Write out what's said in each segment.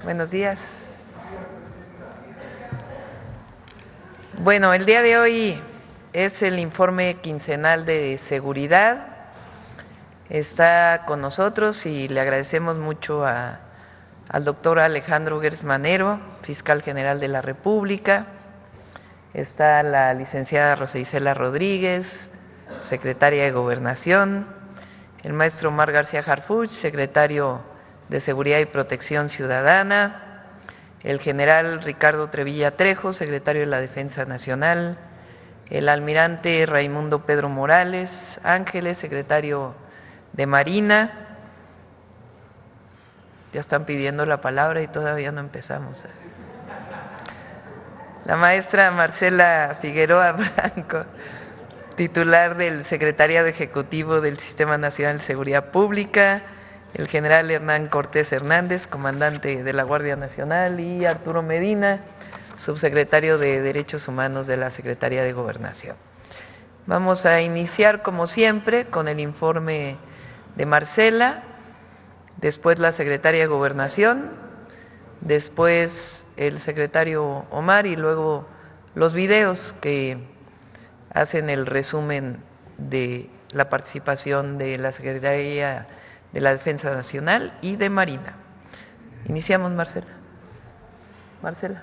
Buenos días. Bueno, el día de hoy es el informe quincenal de seguridad. Está con nosotros y le agradecemos mucho al doctor Alejandro Gers Manero, fiscal general de la República. Está la licenciada Rosa Isela Rodríguez, secretaria de Gobernación, el maestro Omar García Harfuch, secretario de Seguridad y Protección Ciudadana, el general Ricardo Trevilla Trejo, secretario de la Defensa Nacional, el almirante Raimundo Pedro Morales Ángeles, secretario de Marina. Ya están pidiendo la palabra y todavía no empezamos. La maestra Marcela Figueroa Branco, titular del Secretariado Ejecutivo del Sistema Nacional de Seguridad Pública, el general Hernán Cortés Hernández, comandante de la Guardia Nacional, y Arturo Medina, subsecretario de Derechos Humanos de la Secretaría de Gobernación. Vamos a iniciar, como siempre, con el informe de Marcela, después la secretaria de Gobernación, después el secretario Omar y luego los videos que hacen el resumen de la participación de la Secretaría de la Defensa Nacional y de Marina. Iniciamos, Marcela. Marcela.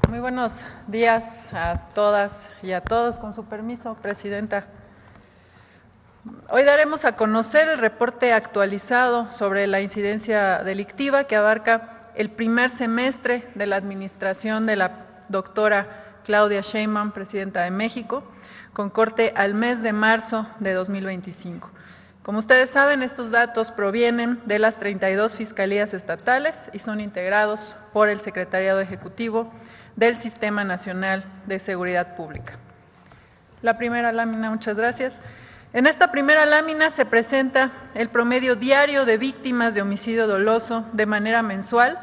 Muy buenos días a todas y a todos. Con su permiso, Presidenta. Hoy daremos a conocer el reporte actualizado sobre la incidencia delictiva que abarca el primer semestre de la administración de la doctora Claudia Sheinbaum, Presidenta de México, con corte al mes de marzo de 2025. Como ustedes saben, estos datos provienen de las 32 fiscalías estatales y son integrados por el Secretariado Ejecutivo del Sistema Nacional de Seguridad Pública. La primera lámina, muchas gracias. En esta primera lámina se presenta el promedio diario de víctimas de homicidio doloso de manera mensual,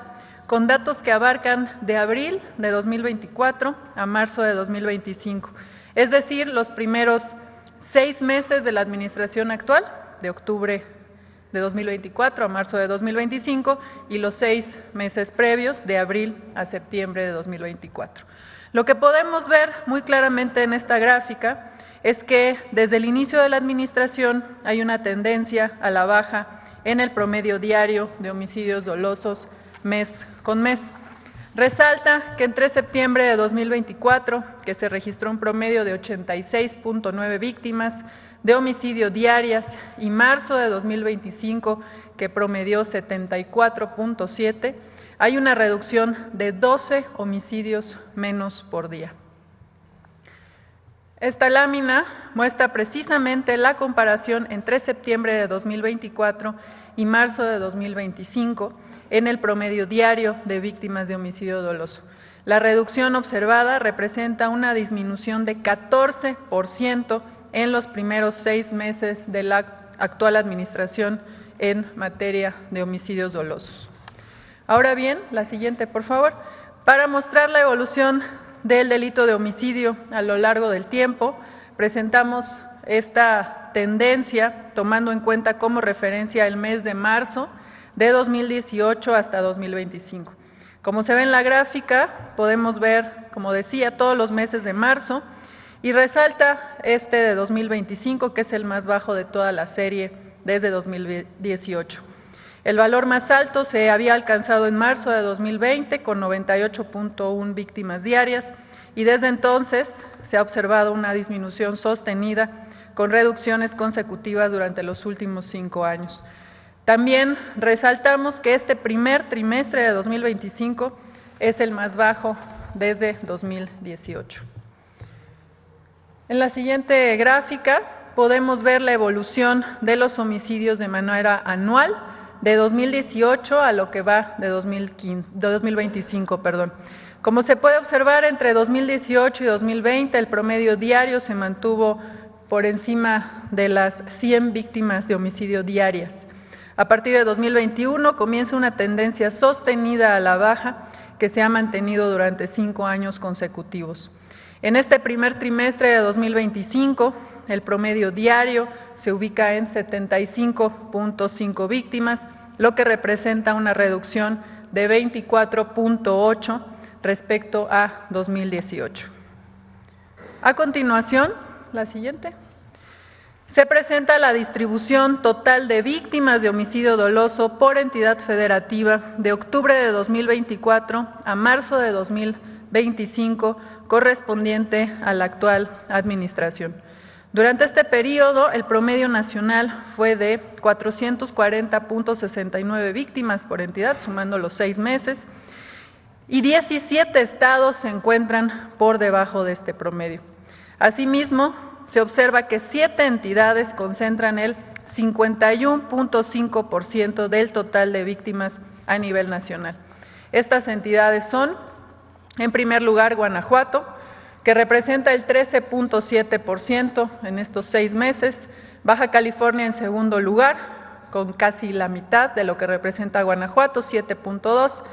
con datos que abarcan de abril de 2024 a marzo de 2025, es decir, los primeros 6 meses de la administración actual, de octubre de 2024 a marzo de 2025, y los 6 meses previos, de abril a septiembre de 2024. Lo que podemos ver muy claramente en esta gráfica es que desde el inicio de la administración hay una tendencia a la baja en el promedio diario de homicidios dolosos mes con mes. Resalta que entre septiembre de 2024, que se registró un promedio de 86.9 víctimas de homicidio diarias, y marzo de 2025, que promedió 74.7, hay una reducción de 12 homicidios menos por día. Esta lámina muestra precisamente la comparación entre septiembre de 2024 y marzo de 2025 en el promedio diario de víctimas de homicidio doloso. La reducción observada representa una disminución de 14% en los primeros 6 meses de la actual administración en materia de homicidios dolosos. Ahora bien, la siguiente, por favor. Para mostrar la evolución del delito de homicidio a lo largo del tiempo, presentamos esta tendencia tomando en cuenta como referencia el mes de marzo de 2018 hasta 2025. Como se ve en la gráfica, podemos ver, como decía, todos los meses de marzo, y resalta este de 2025, que es el más bajo de toda la serie desde 2018. El valor más alto se había alcanzado en marzo de 2020 con 98.1 víctimas diarias, y desde entonces se ha observado una disminución sostenida con reducciones consecutivas durante los últimos 5 años. También resaltamos que este primer trimestre de 2025 es el más bajo desde 2018. En la siguiente gráfica podemos ver la evolución de los homicidios de manera anual de 2018 a lo que va de 2025. Como se puede observar, entre 2018 y 2020 el promedio diario se mantuvo por encima de las 100 víctimas de homicidio diarias. A partir de 2021 comienza una tendencia sostenida a la baja que se ha mantenido durante 5 años consecutivos. En este primer trimestre de 2025, el promedio diario se ubica en 75.5 víctimas, lo que representa una reducción de 24.8 respecto a 2018. A continuación, la siguiente. Se presenta la distribución total de víctimas de homicidio doloso por entidad federativa de octubre de 2024 a marzo de 2025, correspondiente a la actual administración. Durante este periodo, el promedio nacional fue de 440.69 víctimas por entidad, sumando los 6 meses, y 17 estados se encuentran por debajo de este promedio. Asimismo, se observa que 7 entidades concentran el 51.5% del total de víctimas a nivel nacional. Estas entidades son, en primer lugar, Guanajuato, que representa el 13.7% en estos 6 meses, Baja California en segundo lugar, con casi la mitad de lo que representa Guanajuato, 7.2%,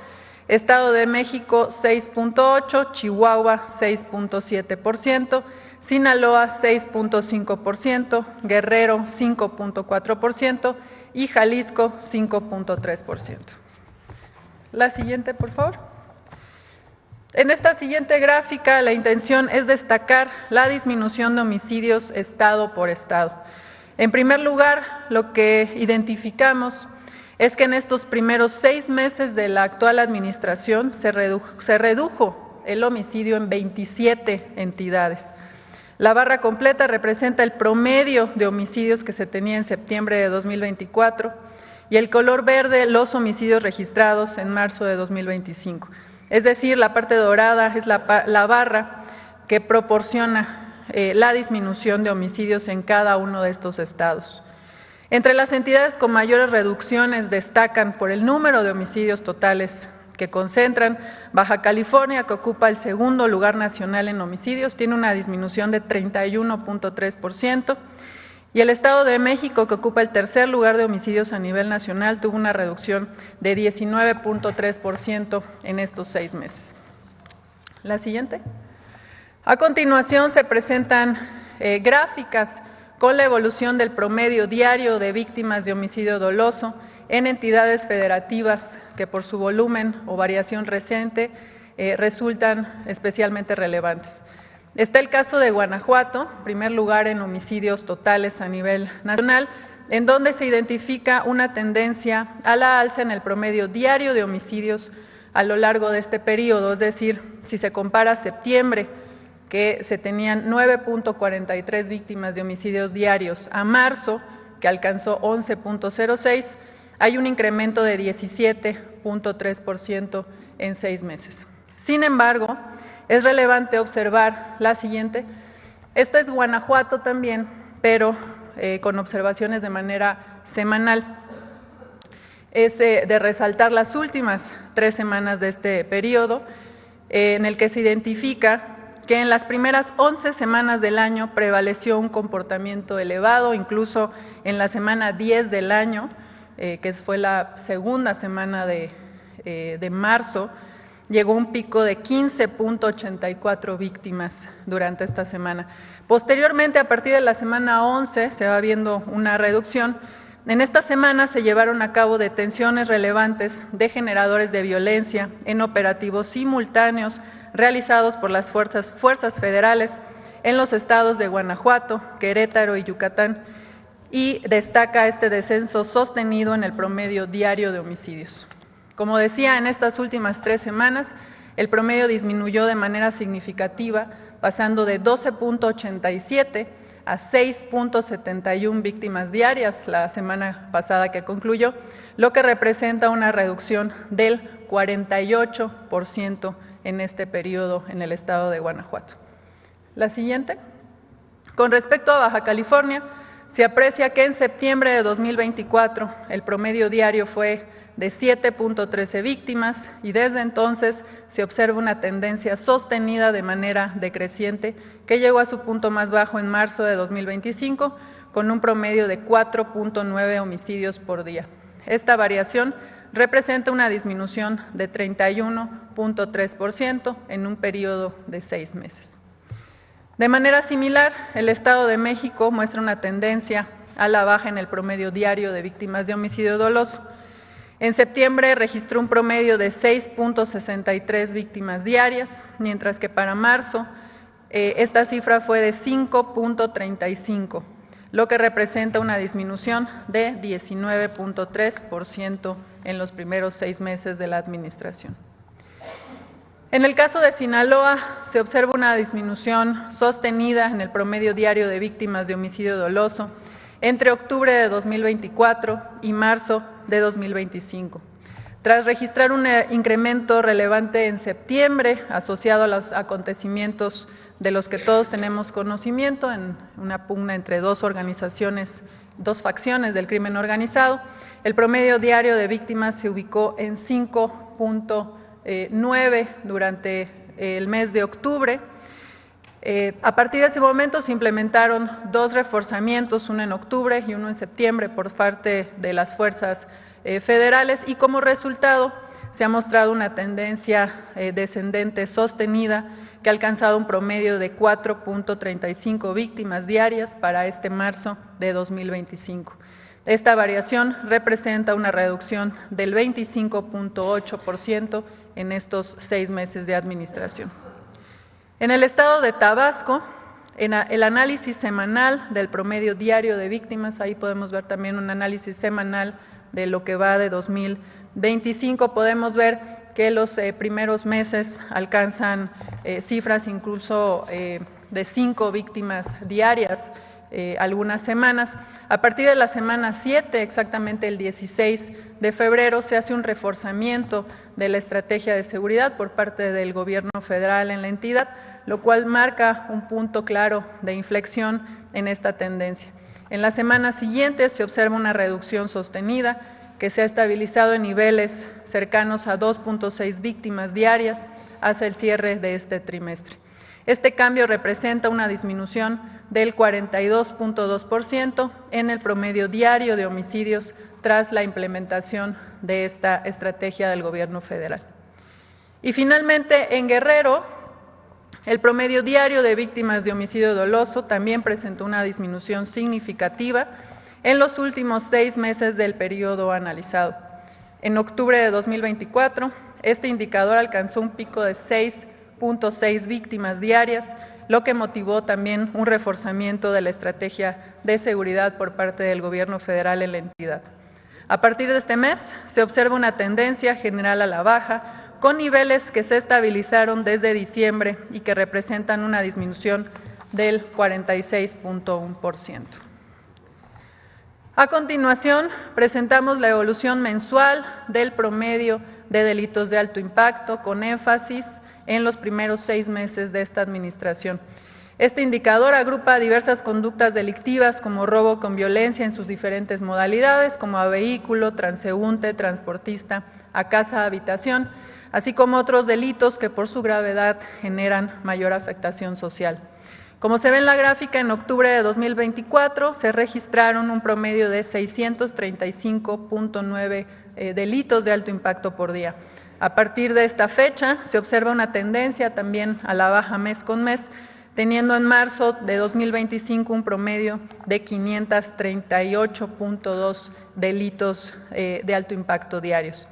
Estado de México 6.8%, Chihuahua 6.7%, Sinaloa 6.5%, Guerrero 5.4% y Jalisco 5.3%. La siguiente, por favor. En esta siguiente gráfica, la intención es destacar la disminución de homicidios estado por estado. En primer lugar, lo que identificamos es que en estos primeros 6 meses de la actual administración se redujo el homicidio en 27 entidades. La barra completa representa el promedio de homicidios que se tenía en septiembre de 2024 y el color verde los homicidios registrados en marzo de 2025. Es decir, la parte dorada es la barra que proporciona la disminución de homicidios en cada uno de estos estados. Entre las entidades con mayores reducciones destacan por el número de homicidios totales que concentran Baja California, que ocupa el segundo lugar nacional en homicidios, tiene una disminución de 31.3%, y el Estado de México, que ocupa el tercer lugar de homicidios a nivel nacional, tuvo una reducción de 19.3% en estos 6 meses. La siguiente. A continuación se presentan gráficas con la evolución del promedio diario de víctimas de homicidio doloso en entidades federativas que por su volumen o variación reciente resultan especialmente relevantes. Está el caso de Guanajuato, primer lugar en homicidios totales a nivel nacional, en donde se identifica una tendencia a la alza en el promedio diario de homicidios a lo largo de este periodo, es decir, si se compara septiembre, que se tenían 9.43 víctimas de homicidios diarios, a marzo, que alcanzó 11.06, hay un incremento de 17.3% en 6 meses. Sin embargo, es relevante observar la siguiente. Esta es Guanajuato también, pero con observaciones de manera semanal. Es de resaltar las últimas 3 semanas de este periodo, en el que se identifica que en las primeras 11 semanas del año prevaleció un comportamiento elevado, incluso en la semana 10 del año, que fue la segunda semana de marzo, llegó un pico de 15.84 víctimas durante esta semana. Posteriormente, a partir de la semana 11, se va viendo una reducción. En esta semana se llevaron a cabo detenciones relevantes de generadores de violencia en operativos simultáneos realizados por las fuerzas federales en los estados de Guanajuato, Querétaro y Yucatán, y destaca este descenso sostenido en el promedio diario de homicidios. Como decía, en estas últimas 3 semanas, el promedio disminuyó de manera significativa, pasando de 12.87 a 6.71 víctimas diarias la semana pasada que concluyó, lo que representa una reducción del 48% en este periodo en el estado de Guanajuato. La siguiente. Con respecto a Baja California, se aprecia que en septiembre de 2024 el promedio diario fue de 7.13 víctimas y desde entonces se observa una tendencia sostenida de manera decreciente que llegó a su punto más bajo en marzo de 2025 con un promedio de 4.9 homicidios por día. Esta variación representa una disminución de 31.3% en un periodo de 6 meses. De manera similar, el Estado de México muestra una tendencia a la baja en el promedio diario de víctimas de homicidio doloso. En septiembre registró un promedio de 6.63 víctimas diarias, mientras que para marzo esta cifra fue de 5.35, lo que representa una disminución de 19.3% en los primeros 6 meses de la administración. En el caso de Sinaloa, se observa una disminución sostenida en el promedio diario de víctimas de homicidio doloso entre octubre de 2024 y marzo de 2025. Tras registrar un incremento relevante en septiembre asociado a los acontecimientos de los que todos tenemos conocimiento, en una pugna entre dos facciones del crimen organizado, el promedio diario de víctimas se ubicó en 5.9 durante el mes de octubre. A partir de ese momento se implementaron 2 reforzamientos, uno en octubre y uno en septiembre por parte de las fuerzas federales, y como resultado se ha mostrado una tendencia descendente sostenida que ha alcanzado un promedio de 4.35 víctimas diarias para este marzo de 2025. Esta variación representa una reducción del 25.8% en estos 6 meses de administración. En el estado de Tabasco, en el análisis semanal del promedio diario de víctimas, ahí podemos ver también un análisis semanal de lo que va de 2025, podemos ver que los primeros meses alcanzan cifras incluso de 5 víctimas diarias algunas semanas. A partir de la semana 7, exactamente el 16 de febrero, se hace un reforzamiento de la estrategia de seguridad por parte del gobierno federal en la entidad, lo cual marca un punto claro de inflexión en esta tendencia. En la semana siguiente se observa una reducción sostenida que se ha estabilizado en niveles cercanos a 2.6 víctimas diarias hacia el cierre de este trimestre. Este cambio representa una disminución del 42.2% en el promedio diario de homicidios tras la implementación de esta estrategia del gobierno federal. Y finalmente, en Guerrero, el promedio diario de víctimas de homicidio doloso también presentó una disminución significativa en los últimos 6 meses del periodo analizado. En octubre de 2024, este indicador alcanzó un pico de 6.6 víctimas diarias, lo que motivó también un reforzamiento de la estrategia de seguridad por parte del gobierno federal en la entidad. A partir de este mes, se observa una tendencia general a la baja, con niveles que se estabilizaron desde diciembre y que representan una disminución del 46.1%. A continuación, presentamos la evolución mensual del promedio de delitos de alto impacto, con énfasis en los primeros 6 meses de esta administración. Este indicador agrupa diversas conductas delictivas como robo con violencia en sus diferentes modalidades, como a vehículo, transeúnte, transportista, a casa, habitación, así como otros delitos que por su gravedad generan mayor afectación social. Como se ve en la gráfica, en octubre de 2024 se registraron un promedio de 635.9 delitos de alto impacto por día. A partir de esta fecha se observa una tendencia también a la baja mes con mes, teniendo en marzo de 2025 un promedio de 538.2 delitos de alto impacto diarios.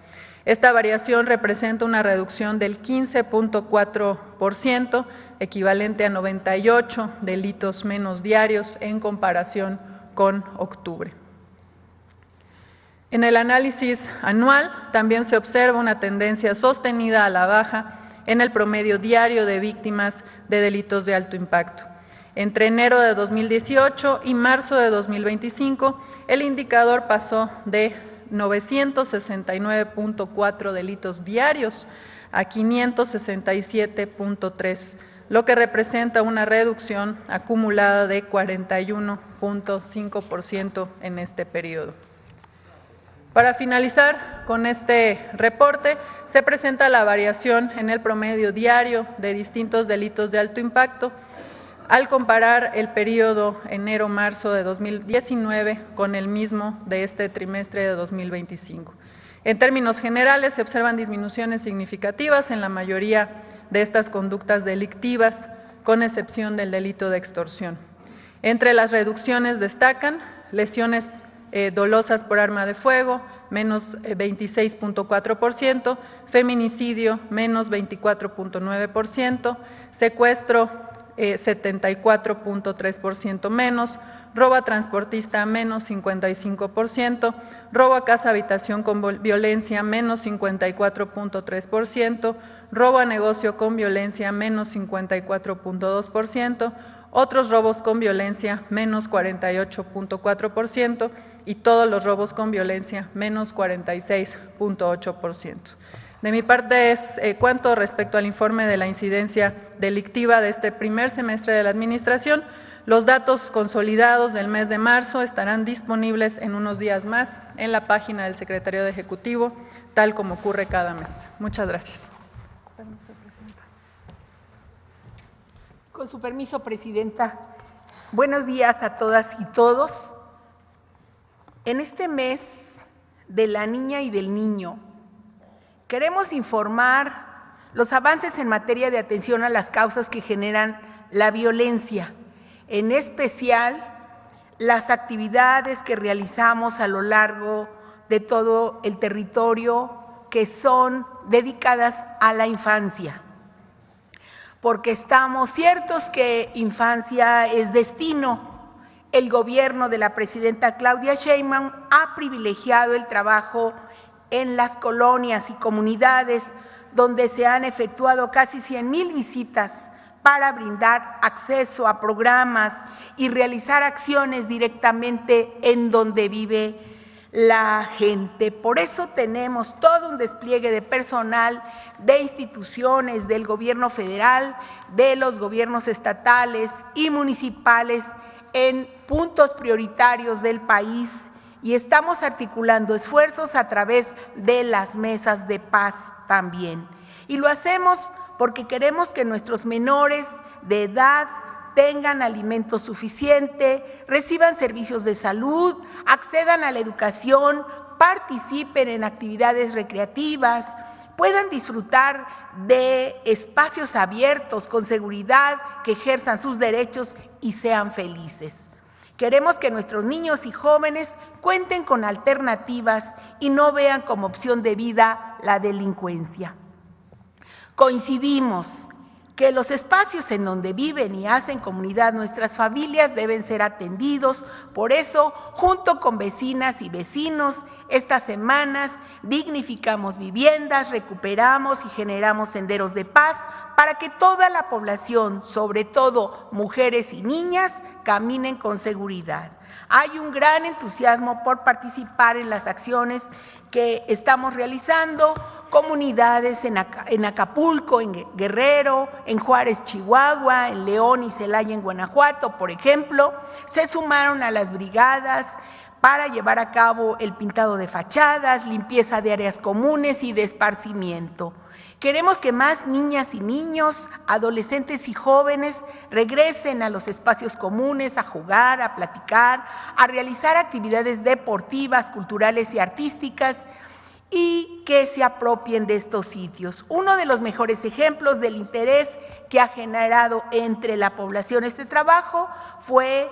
Esta variación representa una reducción del 15.4%, equivalente a 98 delitos menos diarios en comparación con octubre. En el análisis anual también se observa una tendencia sostenida a la baja en el promedio diario de víctimas de delitos de alto impacto. Entre enero de 2018 y marzo de 2025, el indicador pasó de 969.4 delitos diarios a 567.3, lo que representa una reducción acumulada de 41.5% en este periodo. Para finalizar con este reporte, se presenta la variación en el promedio diario de distintos delitos de alto impacto al comparar el periodo enero-marzo de 2019 con el mismo de este trimestre de 2025. En términos generales, se observan disminuciones significativas en la mayoría de estas conductas delictivas, con excepción del delito de extorsión. Entre las reducciones destacan lesiones dolosas por arma de fuego, menos 26.4%, feminicidio, menos 24.9%, secuestro, 74.3% menos, robo a transportista, menos 55%, robo a casa habitación con violencia, menos 54.3%, robo a negocio con violencia, menos 54.2%, otros robos con violencia, menos 48.4%, y todos los robos con violencia, menos 46.8%. De mi parte es cuanto respecto al informe de la incidencia delictiva de este primer semestre de la Administración. Los datos consolidados del mes de marzo estarán disponibles en unos días más en la página del Secretariado Ejecutivo, tal como ocurre cada mes. Muchas gracias. Con su permiso, Presidenta. Buenos días a todas y todos. En este mes de la niña y del niño, queremos informar los avances en materia de atención a las causas que generan la violencia, en especial las actividades que realizamos a lo largo de todo el territorio que son dedicadas a la infancia. Porque estamos ciertos que infancia es destino. El gobierno de la presidenta Claudia Sheinbaum ha privilegiado el trabajo en las colonias y comunidades donde se han efectuado casi 100,000 visitas para brindar acceso a programas y realizar acciones directamente en donde vive la gente. Por eso tenemos todo un despliegue de personal de instituciones del gobierno federal, de los gobiernos estatales y municipales en puntos prioritarios del país, y estamos articulando esfuerzos a través de las mesas de paz también. Y lo hacemos porque queremos que nuestros menores de edad tengan alimento suficiente, reciban servicios de salud, accedan a la educación, participen en actividades recreativas, puedan disfrutar de espacios abiertos con seguridad, que ejerzan sus derechos y sean felices. Queremos que nuestros niños y jóvenes cuenten con alternativas y no vean como opción de vida la delincuencia. Coincidimos que los espacios en donde viven y hacen comunidad nuestras familias deben ser atendidos. Por eso, junto con vecinas y vecinos, estas semanas dignificamos viviendas, recuperamos y generamos senderos de paz para que toda la población, sobre todo mujeres y niñas, caminen con seguridad. Hay un gran entusiasmo por participar en las acciones que estamos realizando, comunidades en Acapulco, en Guerrero, en Juárez, Chihuahua, en León y Celaya, en Guanajuato, por ejemplo, se sumaron a las brigadas para llevar a cabo el pintado de fachadas, limpieza de áreas comunes y de esparcimiento. Queremos que más niñas y niños, adolescentes y jóvenes regresen a los espacios comunes, a jugar, a platicar, a realizar actividades deportivas, culturales y artísticas, y que se apropien de estos sitios. Uno de los mejores ejemplos del interés que ha generado entre la población este trabajo fue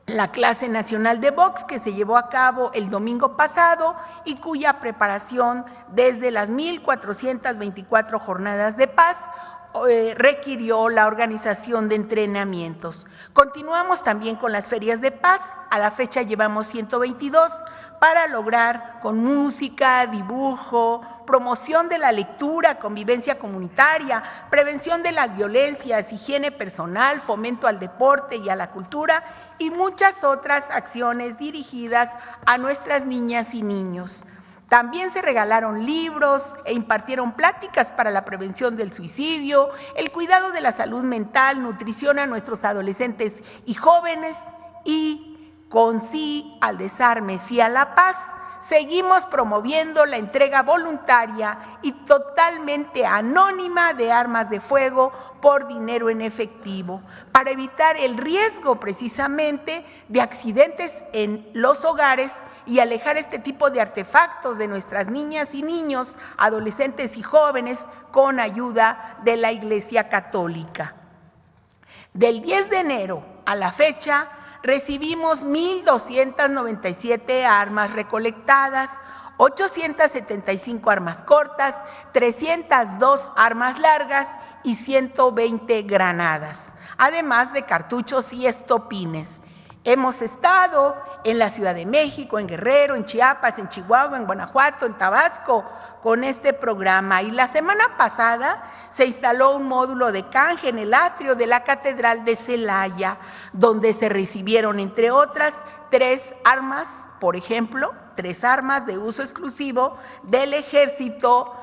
la clase nacional de box que se llevó a cabo el domingo pasado y cuya preparación desde las 1,424 jornadas de paz requirió la organización de entrenamientos. Continuamos también con las ferias de paz. A la fecha llevamos 122 para lograr con música, dibujo, promoción de la lectura, convivencia comunitaria, prevención de las violencias, higiene personal, fomento al deporte y a la cultura y muchas otras acciones dirigidas a nuestras niñas y niños. También se regalaron libros e impartieron pláticas para la prevención del suicidio, el cuidado de la salud mental, nutrición a nuestros adolescentes y jóvenes, y con sí al desarme, sí a la paz, seguimos promoviendo la entrega voluntaria y totalmente anónima de armas de fuego por dinero en efectivo, para evitar el riesgo precisamente de accidentes en los hogares y alejar este tipo de artefactos de nuestras niñas y niños, adolescentes y jóvenes, con ayuda de la Iglesia Católica. Del 10 de enero a la fecha, recibimos 1,297 armas recolectadas, 875 armas cortas, 302 armas largas y 120 granadas, además de cartuchos y estopines. Hemos estado en la Ciudad de México, en Guerrero, en Chiapas, en Chihuahua, en Guanajuato, en Tabasco, con este programa. Y la semana pasada se instaló un módulo de canje en el atrio de la Catedral de Celaya, donde se recibieron, entre otras, 3 armas, por ejemplo, 3 armas de uso exclusivo del Ejército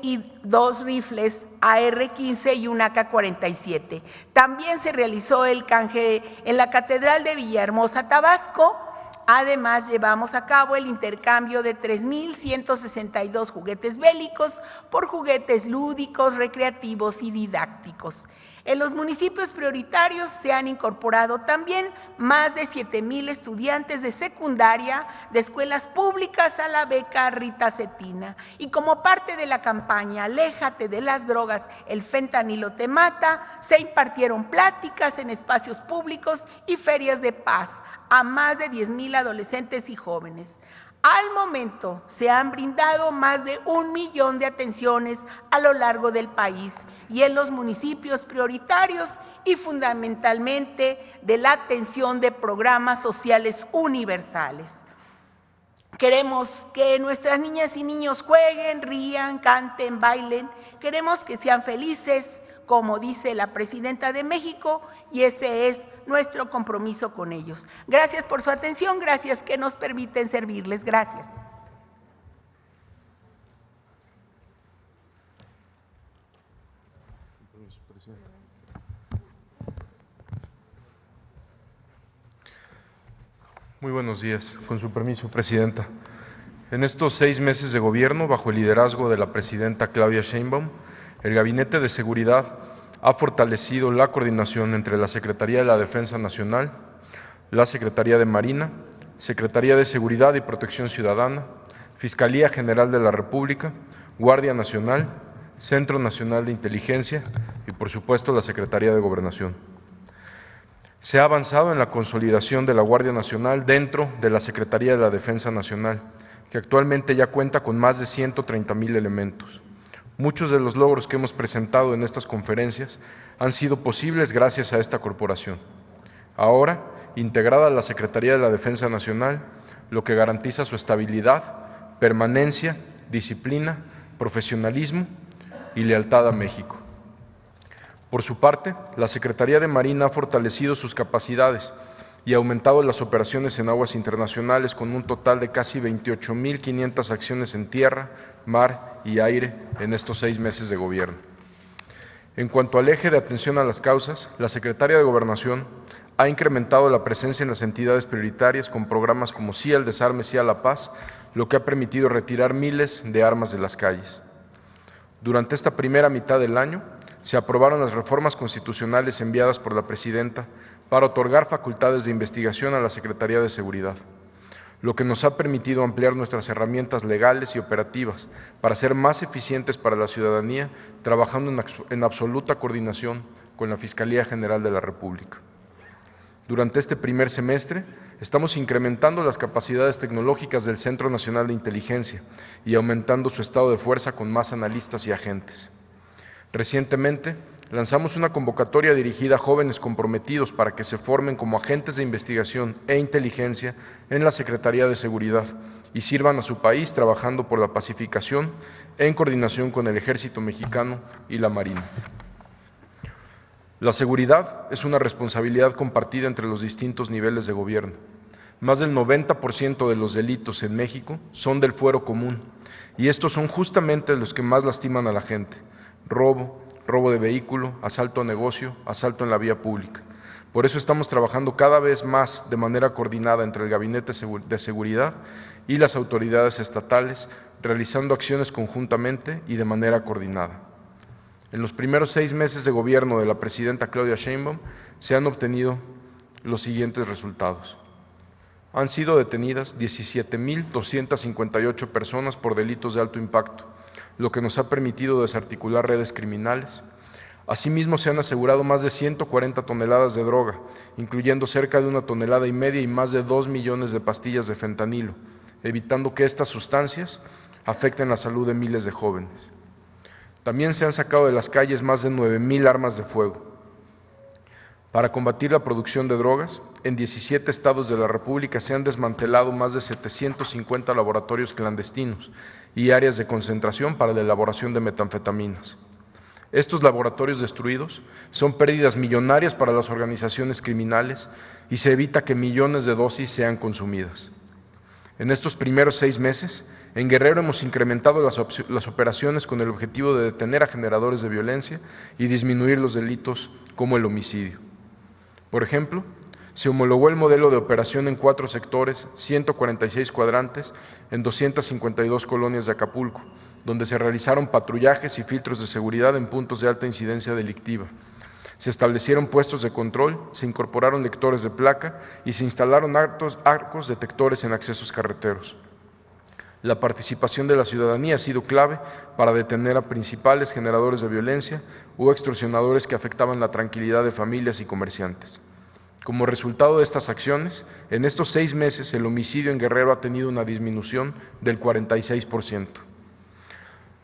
y 2 rifles AR-15 y un AK-47. También se realizó el canje en la Catedral de Villahermosa, Tabasco. Además, llevamos a cabo el intercambio de 3,162 juguetes bélicos por juguetes lúdicos, recreativos y didácticos. En los municipios prioritarios se han incorporado también más de 7,000 estudiantes de secundaria de escuelas públicas a la beca Rita Cetina. Y como parte de la campaña Aléjate de las drogas, el fentanilo te mata, se impartieron pláticas en espacios públicos y ferias de paz a más de 10,000 adolescentes y jóvenes. Al momento se han brindado más de 1 millón de atenciones a lo largo del país y en los municipios prioritarios y fundamentalmente de la atención de programas sociales universales. Queremos que nuestras niñas y niños jueguen, rían, canten, bailen. Queremos que sean felices, como dice la Presidenta de México, y ese es nuestro compromiso con ellos. Gracias por su atención, gracias que nos permiten servirles. Gracias. Muy buenos días. Con su permiso, Presidenta. En estos 6 meses de gobierno, bajo el liderazgo de la Presidenta Claudia Sheinbaum, el Gabinete de Seguridad ha fortalecido la coordinación entre la Secretaría de la Defensa Nacional, la Secretaría de Marina, Secretaría de Seguridad y Protección Ciudadana, Fiscalía General de la República, Guardia Nacional, Centro Nacional de Inteligencia y, por supuesto, la Secretaría de Gobernación. Se ha avanzado en la consolidación de la Guardia Nacional dentro de la Secretaría de la Defensa Nacional, que actualmente ya cuenta con más de 130,000 elementos. Muchos de los logros que hemos presentado en estas conferencias han sido posibles gracias a esta corporación. Ahora, integrada a la Secretaría de la Defensa Nacional, lo que garantiza su estabilidad, permanencia, disciplina, profesionalismo y lealtad a México. Por su parte, la Secretaría de Marina ha fortalecido sus capacidades y ha aumentado las operaciones en aguas internacionales con un total de casi 28,500 acciones en tierra, mar y aire en estos 6 meses de gobierno. En cuanto al eje de atención a las causas, la Secretaría de Gobernación ha incrementado la presencia en las entidades prioritarias con programas como Sí al Desarme, Sí a la Paz, lo que ha permitido retirar miles de armas de las calles. Durante esta primera mitad del año, se aprobaron las reformas constitucionales enviadas por la Presidenta para otorgar facultades de investigación a la Secretaría de Seguridad, lo que nos ha permitido ampliar nuestras herramientas legales y operativas para ser más eficientes para la ciudadanía, trabajando en absoluta coordinación con la Fiscalía General de la República. Durante este primer semestre, estamos incrementando las capacidades tecnológicas del Centro Nacional de Inteligencia y aumentando su estado de fuerza con más analistas y agentes. Recientemente, lanzamos una convocatoria dirigida a jóvenes comprometidos para que se formen como agentes de investigación e inteligencia en la Secretaría de Seguridad y sirvan a su país trabajando por la pacificación en coordinación con el Ejército Mexicano y la Marina. La seguridad es una responsabilidad compartida entre los distintos niveles de gobierno. Más del 90% de los delitos en México son del fuero común y estos son justamente los que más lastiman a la gente: robo de vehículo, asalto a negocio, asalto en la vía pública. Por eso estamos trabajando cada vez más de manera coordinada entre el Gabinete de Seguridad y las autoridades estatales, realizando acciones conjuntamente y de manera coordinada. En los primeros 6 meses de gobierno de la presidenta Claudia Sheinbaum se han obtenido los siguientes resultados. Han sido detenidas 17.258 personas por delitos de alto impacto, lo que nos ha permitido desarticular redes criminales. Asimismo, se han asegurado más de 140 toneladas de droga, incluyendo cerca de 1,5 toneladas y más de 2 millones de pastillas de fentanilo, evitando que estas sustancias afecten la salud de miles de jóvenes. También se han sacado de las calles más de 9,000 armas de fuego. Para combatir la producción de drogas, en 17 estados de la República se han desmantelado más de 750 laboratorios clandestinos y áreas de concentración para la elaboración de metanfetaminas. Estos laboratorios destruidos son pérdidas millonarias para las organizaciones criminales y se evita que millones de dosis sean consumidas. En estos primeros 6 meses, en Guerrero hemos incrementado las operaciones con el objetivo de detener a generadores de violencia y disminuir los delitos como el homicidio. Por ejemplo, se homologó el modelo de operación en 4 sectores, 146 cuadrantes, en 252 colonias de Acapulco, donde se realizaron patrullajes y filtros de seguridad en puntos de alta incidencia delictiva. Se establecieron puestos de control, se incorporaron lectores de placa y se instalaron arcos detectores en accesos carreteros. La participación de la ciudadanía ha sido clave para detener a principales generadores de violencia o extorsionadores que afectaban la tranquilidad de familias y comerciantes. Como resultado de estas acciones, en estos 6 meses el homicidio en Guerrero ha tenido una disminución del 46%.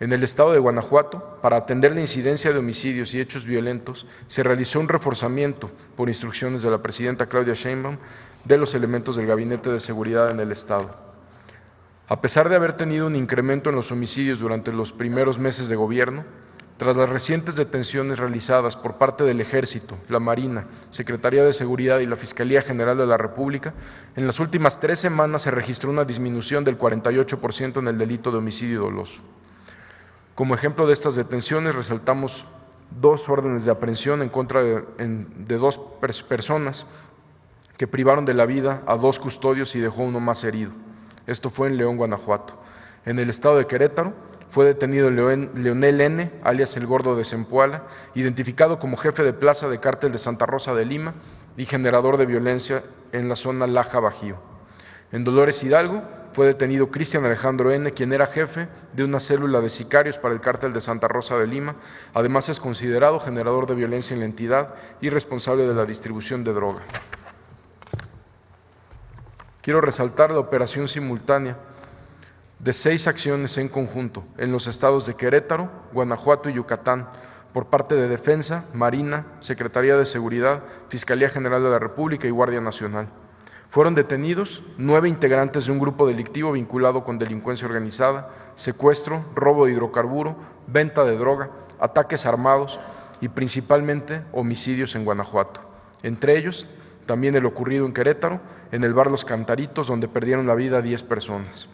En el estado de Guanajuato, para atender la incidencia de homicidios y hechos violentos, se realizó un reforzamiento, por instrucciones de la presidenta Claudia Sheinbaum, de los elementos del Gabinete de Seguridad en el estado. A pesar de haber tenido un incremento en los homicidios durante los primeros meses de gobierno, tras las recientes detenciones realizadas por parte del Ejército, la Marina, Secretaría de Seguridad y la Fiscalía General de la República, en las últimas 3 semanas se registró una disminución del 48% en el delito de homicidio doloso. Como ejemplo de estas detenciones, resaltamos 2 órdenes de aprehensión en contra de 2 personas que privaron de la vida a 2 custodios y dejó uno más herido. Esto fue en León, Guanajuato. En el estado de Querétaro fue detenido Leonel N., alias El Gordo de Zempoala, identificado como jefe de plaza de cártel de Santa Rosa de Lima y generador de violencia en la zona Laja-Bajío. En Dolores Hidalgo fue detenido Cristian Alejandro N., quien era jefe de una célula de sicarios para el cártel de Santa Rosa de Lima. Además es considerado generador de violencia en la entidad y responsable de la distribución de droga. Quiero resaltar la operación simultánea de 6 acciones en conjunto en los estados de Querétaro, Guanajuato y Yucatán por parte de Defensa, Marina, Secretaría de Seguridad, Fiscalía General de la República y Guardia Nacional. Fueron detenidos 9 integrantes de un grupo delictivo vinculado con delincuencia organizada, secuestro, robo de hidrocarburo, venta de droga, ataques armados y principalmente homicidios en Guanajuato. Entre ellos, también el ocurrido en Querétaro, en el bar Los Cantaritos, donde perdieron la vida 10 personas.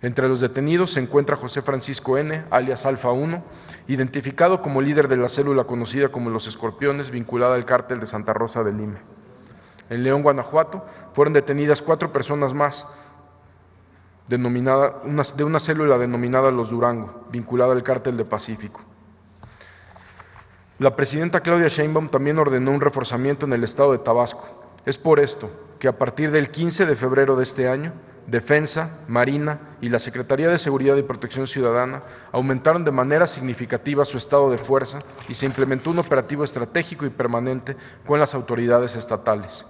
Entre los detenidos se encuentra José Francisco N., alias Alfa 1, identificado como líder de la célula conocida como Los Escorpiones, vinculada al cártel de Santa Rosa de Lima. En León, Guanajuato, fueron detenidas 4 personas más de una célula denominada Los Durango, vinculada al cártel de Pacífico. La presidenta Claudia Sheinbaum también ordenó un reforzamiento en el estado de Tabasco. Es por esto que a partir del 15 de febrero de este año, Defensa, Marina y la Secretaría de Seguridad y Protección Ciudadana aumentaron de manera significativa su estado de fuerza y se implementó un operativo estratégico y permanente con las autoridades estatales.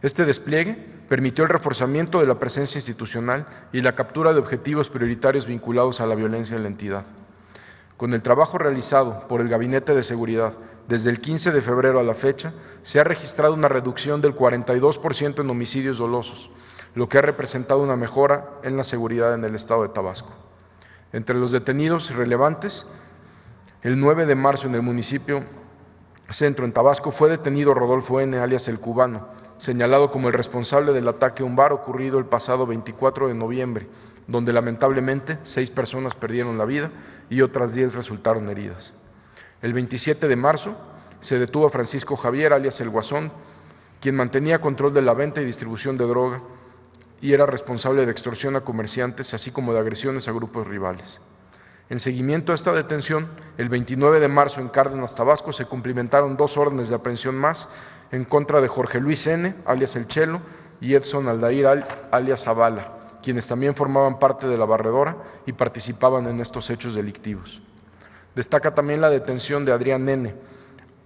Este despliegue permitió el reforzamiento de la presencia institucional y la captura de objetivos prioritarios vinculados a la violencia en la entidad. Con el trabajo realizado por el Gabinete de Seguridad desde el 15 de febrero a la fecha, se ha registrado una reducción del 42% en homicidios dolosos, lo que ha representado una mejora en la seguridad en el estado de Tabasco. Entre los detenidos relevantes, el 9 de marzo en el municipio Centro, en Tabasco, fue detenido Rodolfo N., alias El Cubano, señalado como el responsable del ataque a un bar ocurrido el pasado 24 de noviembre, donde lamentablemente 6 personas perdieron la vida y otras 10 resultaron heridas. El 27 de marzo se detuvo a Francisco Javier, alias El Guasón, quien mantenía control de la venta y distribución de droga y era responsable de extorsión a comerciantes, así como de agresiones a grupos rivales. En seguimiento a esta detención, el 29 de marzo en Cárdenas, Tabasco, se cumplimentaron 2 órdenes de aprehensión más en contra de Jorge Luis N., alias El Chelo, y Edson Aldair, alias Zavala, quienes también formaban parte de la barredora y participaban en estos hechos delictivos. Destaca también la detención de Adrián N.,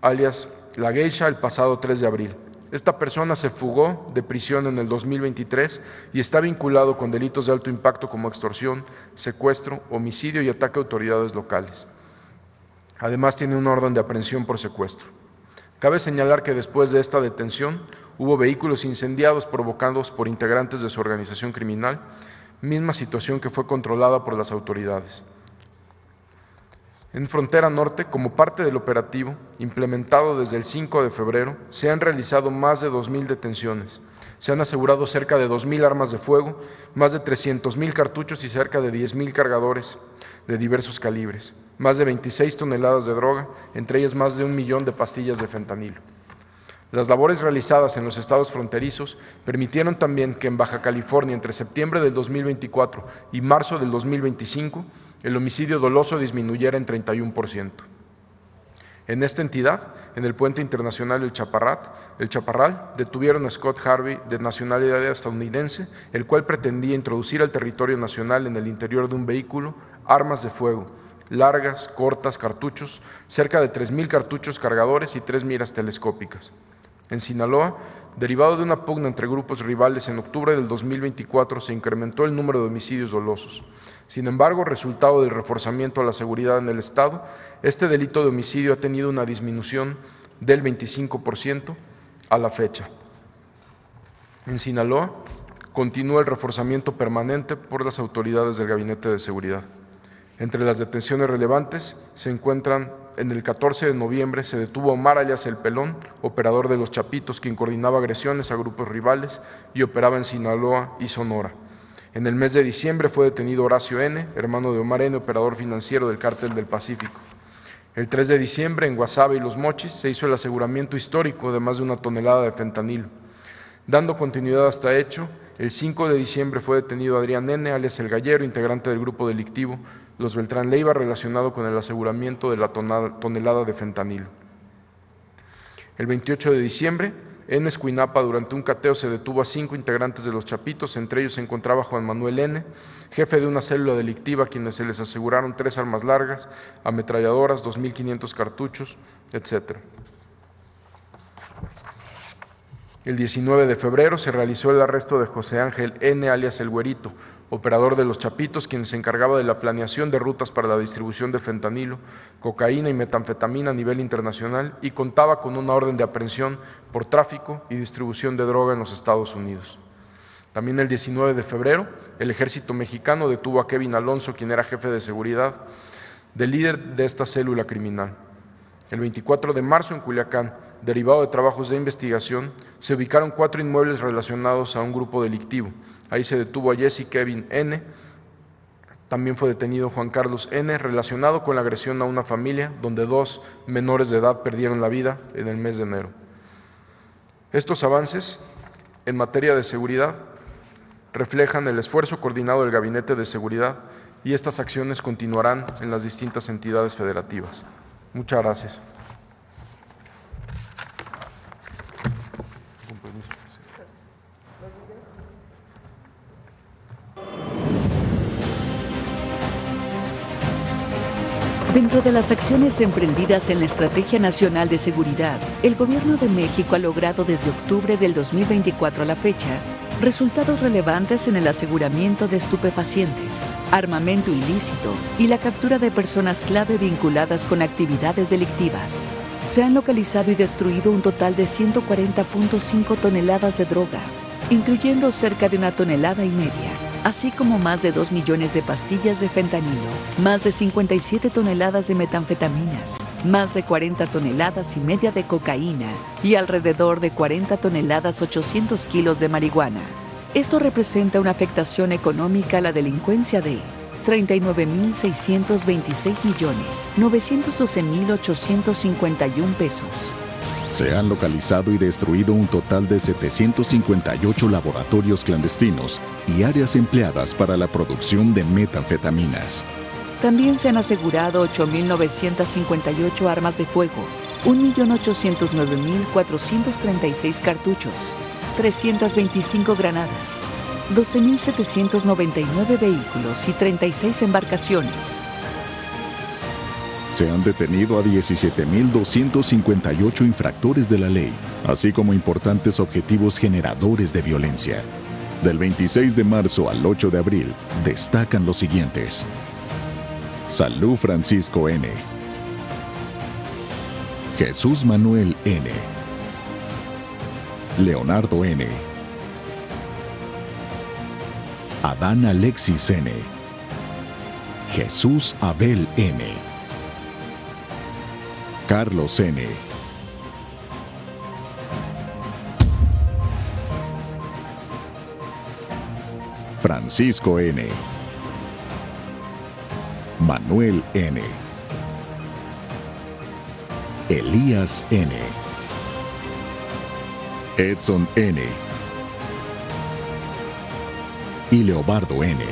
alias La Geisha, el pasado 3 de abril. Esta persona se fugó de prisión en el 2023 y está vinculado con delitos de alto impacto como extorsión, secuestro, homicidio y ataque a autoridades locales. Además, tiene una orden de aprehensión por secuestro. Cabe señalar que después de esta detención hubo vehículos incendiados provocados por integrantes de su organización criminal, misma situación que fue controlada por las autoridades. En Frontera Norte, como parte del operativo, implementado desde el 5 de febrero, se han realizado más de 2,000 detenciones. Se han asegurado cerca de 2,000 armas de fuego, más de 300,000 cartuchos y cerca de 10,000 cargadores de diversos calibres, más de 26 toneladas de droga, entre ellas más de 1 millón de pastillas de fentanilo. Las labores realizadas en los estados fronterizos permitieron también que en Baja California, entre septiembre del 2024 y marzo del 2025, el homicidio doloso disminuyera en 31%. En esta entidad, en el puente internacional El Chaparral, detuvieron a Scott Harvey, de nacionalidad estadounidense, el cual pretendía introducir al territorio nacional en el interior de un vehículo armas de fuego, largas, cortas, cartuchos, cerca de 3,000 cartuchos cargadores y 3 miras telescópicas. En Sinaloa, derivado de una pugna entre grupos rivales, en octubre del 2024 se incrementó el número de homicidios dolosos. Sin embargo, resultado del reforzamiento a la seguridad en el Estado, este delito de homicidio ha tenido una disminución del 25% a la fecha. En Sinaloa, continúa el reforzamiento permanente por las autoridades del Gabinete de Seguridad. Entre las detenciones relevantes se encuentran: en el 14 de noviembre se detuvo a Omar alias El Pelón, operador de Los Chapitos, quien coordinaba agresiones a grupos rivales y operaba en Sinaloa y Sonora. En el mes de diciembre fue detenido Horacio N., hermano de Omar N., operador financiero del Cártel del Pacífico. El 3 de diciembre, en Guasave y Los Mochis, se hizo el aseguramiento histórico de más de 1 tonelada de fentanilo. Dando continuidad a este hecho, el 5 de diciembre fue detenido Adrián N., alias El Gallero, integrante del grupo delictivo Los Beltrán Leiva, relacionado con el aseguramiento de la tonelada de fentanilo. El 28 de diciembre, en Escuinapa, durante un cateo se detuvo a 5 integrantes de Los Chapitos, entre ellos se encontraba Juan Manuel N., jefe de una célula delictiva, a quienes se les aseguraron 3 armas largas, ametralladoras, 2,500 cartuchos, etc. El 19 de febrero se realizó el arresto de José Ángel N., alias El Güerito, operador de Los Chapitos, quien se encargaba de la planeación de rutas para la distribución de fentanilo, cocaína y metanfetamina a nivel internacional y contaba con una orden de aprehensión por tráfico y distribución de droga en los Estados Unidos. También el 19 de febrero, el ejército mexicano detuvo a Kevin Alonso, quien era jefe de seguridad del líder de esta célula criminal. El 24 de marzo, en Culiacán, derivado de trabajos de investigación, se ubicaron 4 inmuebles relacionados a un grupo delictivo. Ahí se detuvo a Jesse Kevin N., también fue detenido Juan Carlos N., relacionado con la agresión a una familia donde 2 menores de edad perdieron la vida en el mes de enero. Estos avances en materia de seguridad reflejan el esfuerzo coordinado del Gabinete de Seguridad y estas acciones continuarán en las distintas entidades federativas. Muchas gracias. Dentro de las acciones emprendidas en la Estrategia Nacional de Seguridad, el Gobierno de México ha logrado desde octubre del 2024 a la fecha resultados relevantes en el aseguramiento de estupefacientes, armamento ilícito y la captura de personas clave vinculadas con actividades delictivas. Se han localizado y destruido un total de 140.5 toneladas de droga, incluyendo cerca de 1,5 toneladas, así como más de 2 millones de pastillas de fentanilo, más de 57 toneladas de metanfetaminas, más de 40 toneladas y media de cocaína y alrededor de 40 toneladas 800 kilos de marihuana. Esto representa una afectación económica a la delincuencia de 39.626.912.851 pesos. Se han localizado y destruido un total de 758 laboratorios clandestinos y áreas empleadas para la producción de metanfetaminas. También se han asegurado 8.958 armas de fuego, 1.809.436 cartuchos, 325 granadas, 12.799 vehículos y 36 embarcaciones. Se han detenido a 17.258 infractores de la ley, así como importantes objetivos generadores de violencia. Del 26 de marzo al 8 de abril, destacan los siguientes: Salud Francisco N., Jesús Manuel N., Leonardo N., Adán Alexis N., Jesús Abel N., Carlos N., Francisco N., Manuel N., Elías N., Edson N. y Leobardo N.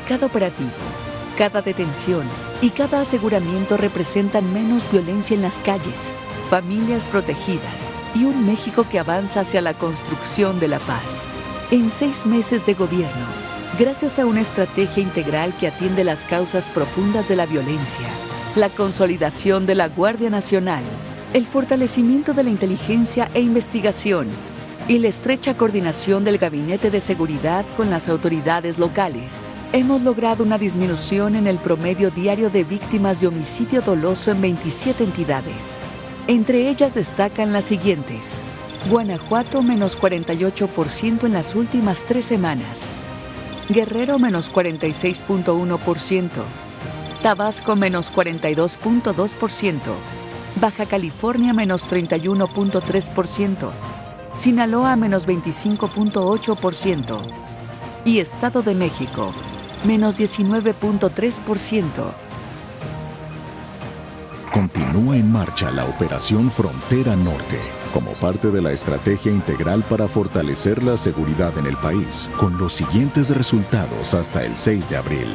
Cada operativo, cada detención y cada aseguramiento representan menos violencia en las calles, familias protegidas y un México que avanza hacia la construcción de la paz. En 6 meses de gobierno, gracias a una estrategia integral que atiende las causas profundas de la violencia, la consolidación de la Guardia Nacional, el fortalecimiento de la inteligencia e investigación y la estrecha coordinación del Gabinete de Seguridad con las autoridades locales, hemos logrado una disminución en el promedio diario de víctimas de homicidio doloso en 27 entidades. Entre ellas destacan las siguientes: Guanajuato, menos 48% en las últimas 3 semanas. Guerrero, menos 46.1%. Tabasco, menos 42.2%. Baja California, menos 31.3%. Sinaloa, menos 25.8%. Y Estado de México, menos 19.3%. Continúa en marcha la Operación Frontera Norte, como parte de la estrategia integral para fortalecer la seguridad en el país, con los siguientes resultados hasta el 6 de abril.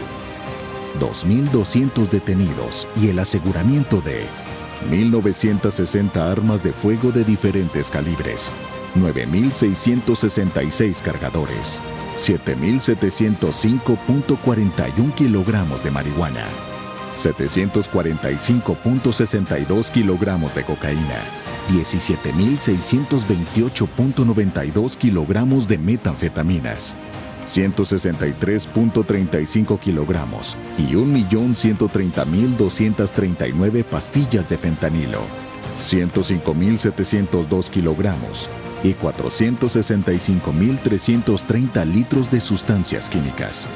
2.200 detenidos y el aseguramiento de 1.960 armas de fuego de diferentes calibres, 9.666 cargadores, 7.705.41 kilogramos de marihuana, 745.62 kilogramos de cocaína, 17.628.92 kilogramos de metanfetaminas, 163.35 kilogramos y 1.130.239 pastillas de fentanilo, 105.702 kilogramos y 465.330 litros de sustancias químicas.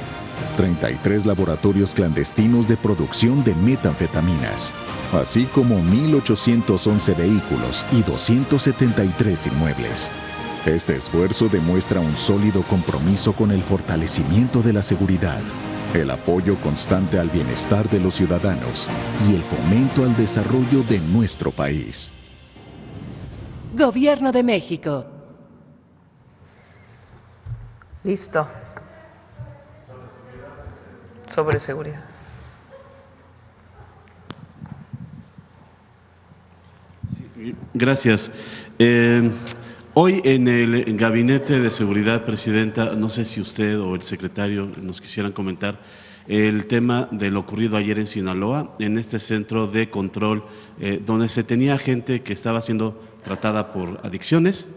33 laboratorios clandestinos de producción de metanfetaminas, así como 1.811 vehículos y 273 inmuebles. Este esfuerzo demuestra un sólido compromiso con el fortalecimiento de la seguridad, el apoyo constante al bienestar de los ciudadanos y el fomento al desarrollo de nuestro país. Gobierno de México. Listo. Sobre seguridad. Sí, gracias. Hoy en el Gabinete de Seguridad, Presidenta, no sé si usted o el secretario nos quisieran comentar el tema de lo ocurrido ayer en Sinaloa, en este centro de control, donde se tenía gente que estaba siendo tratada por adicciones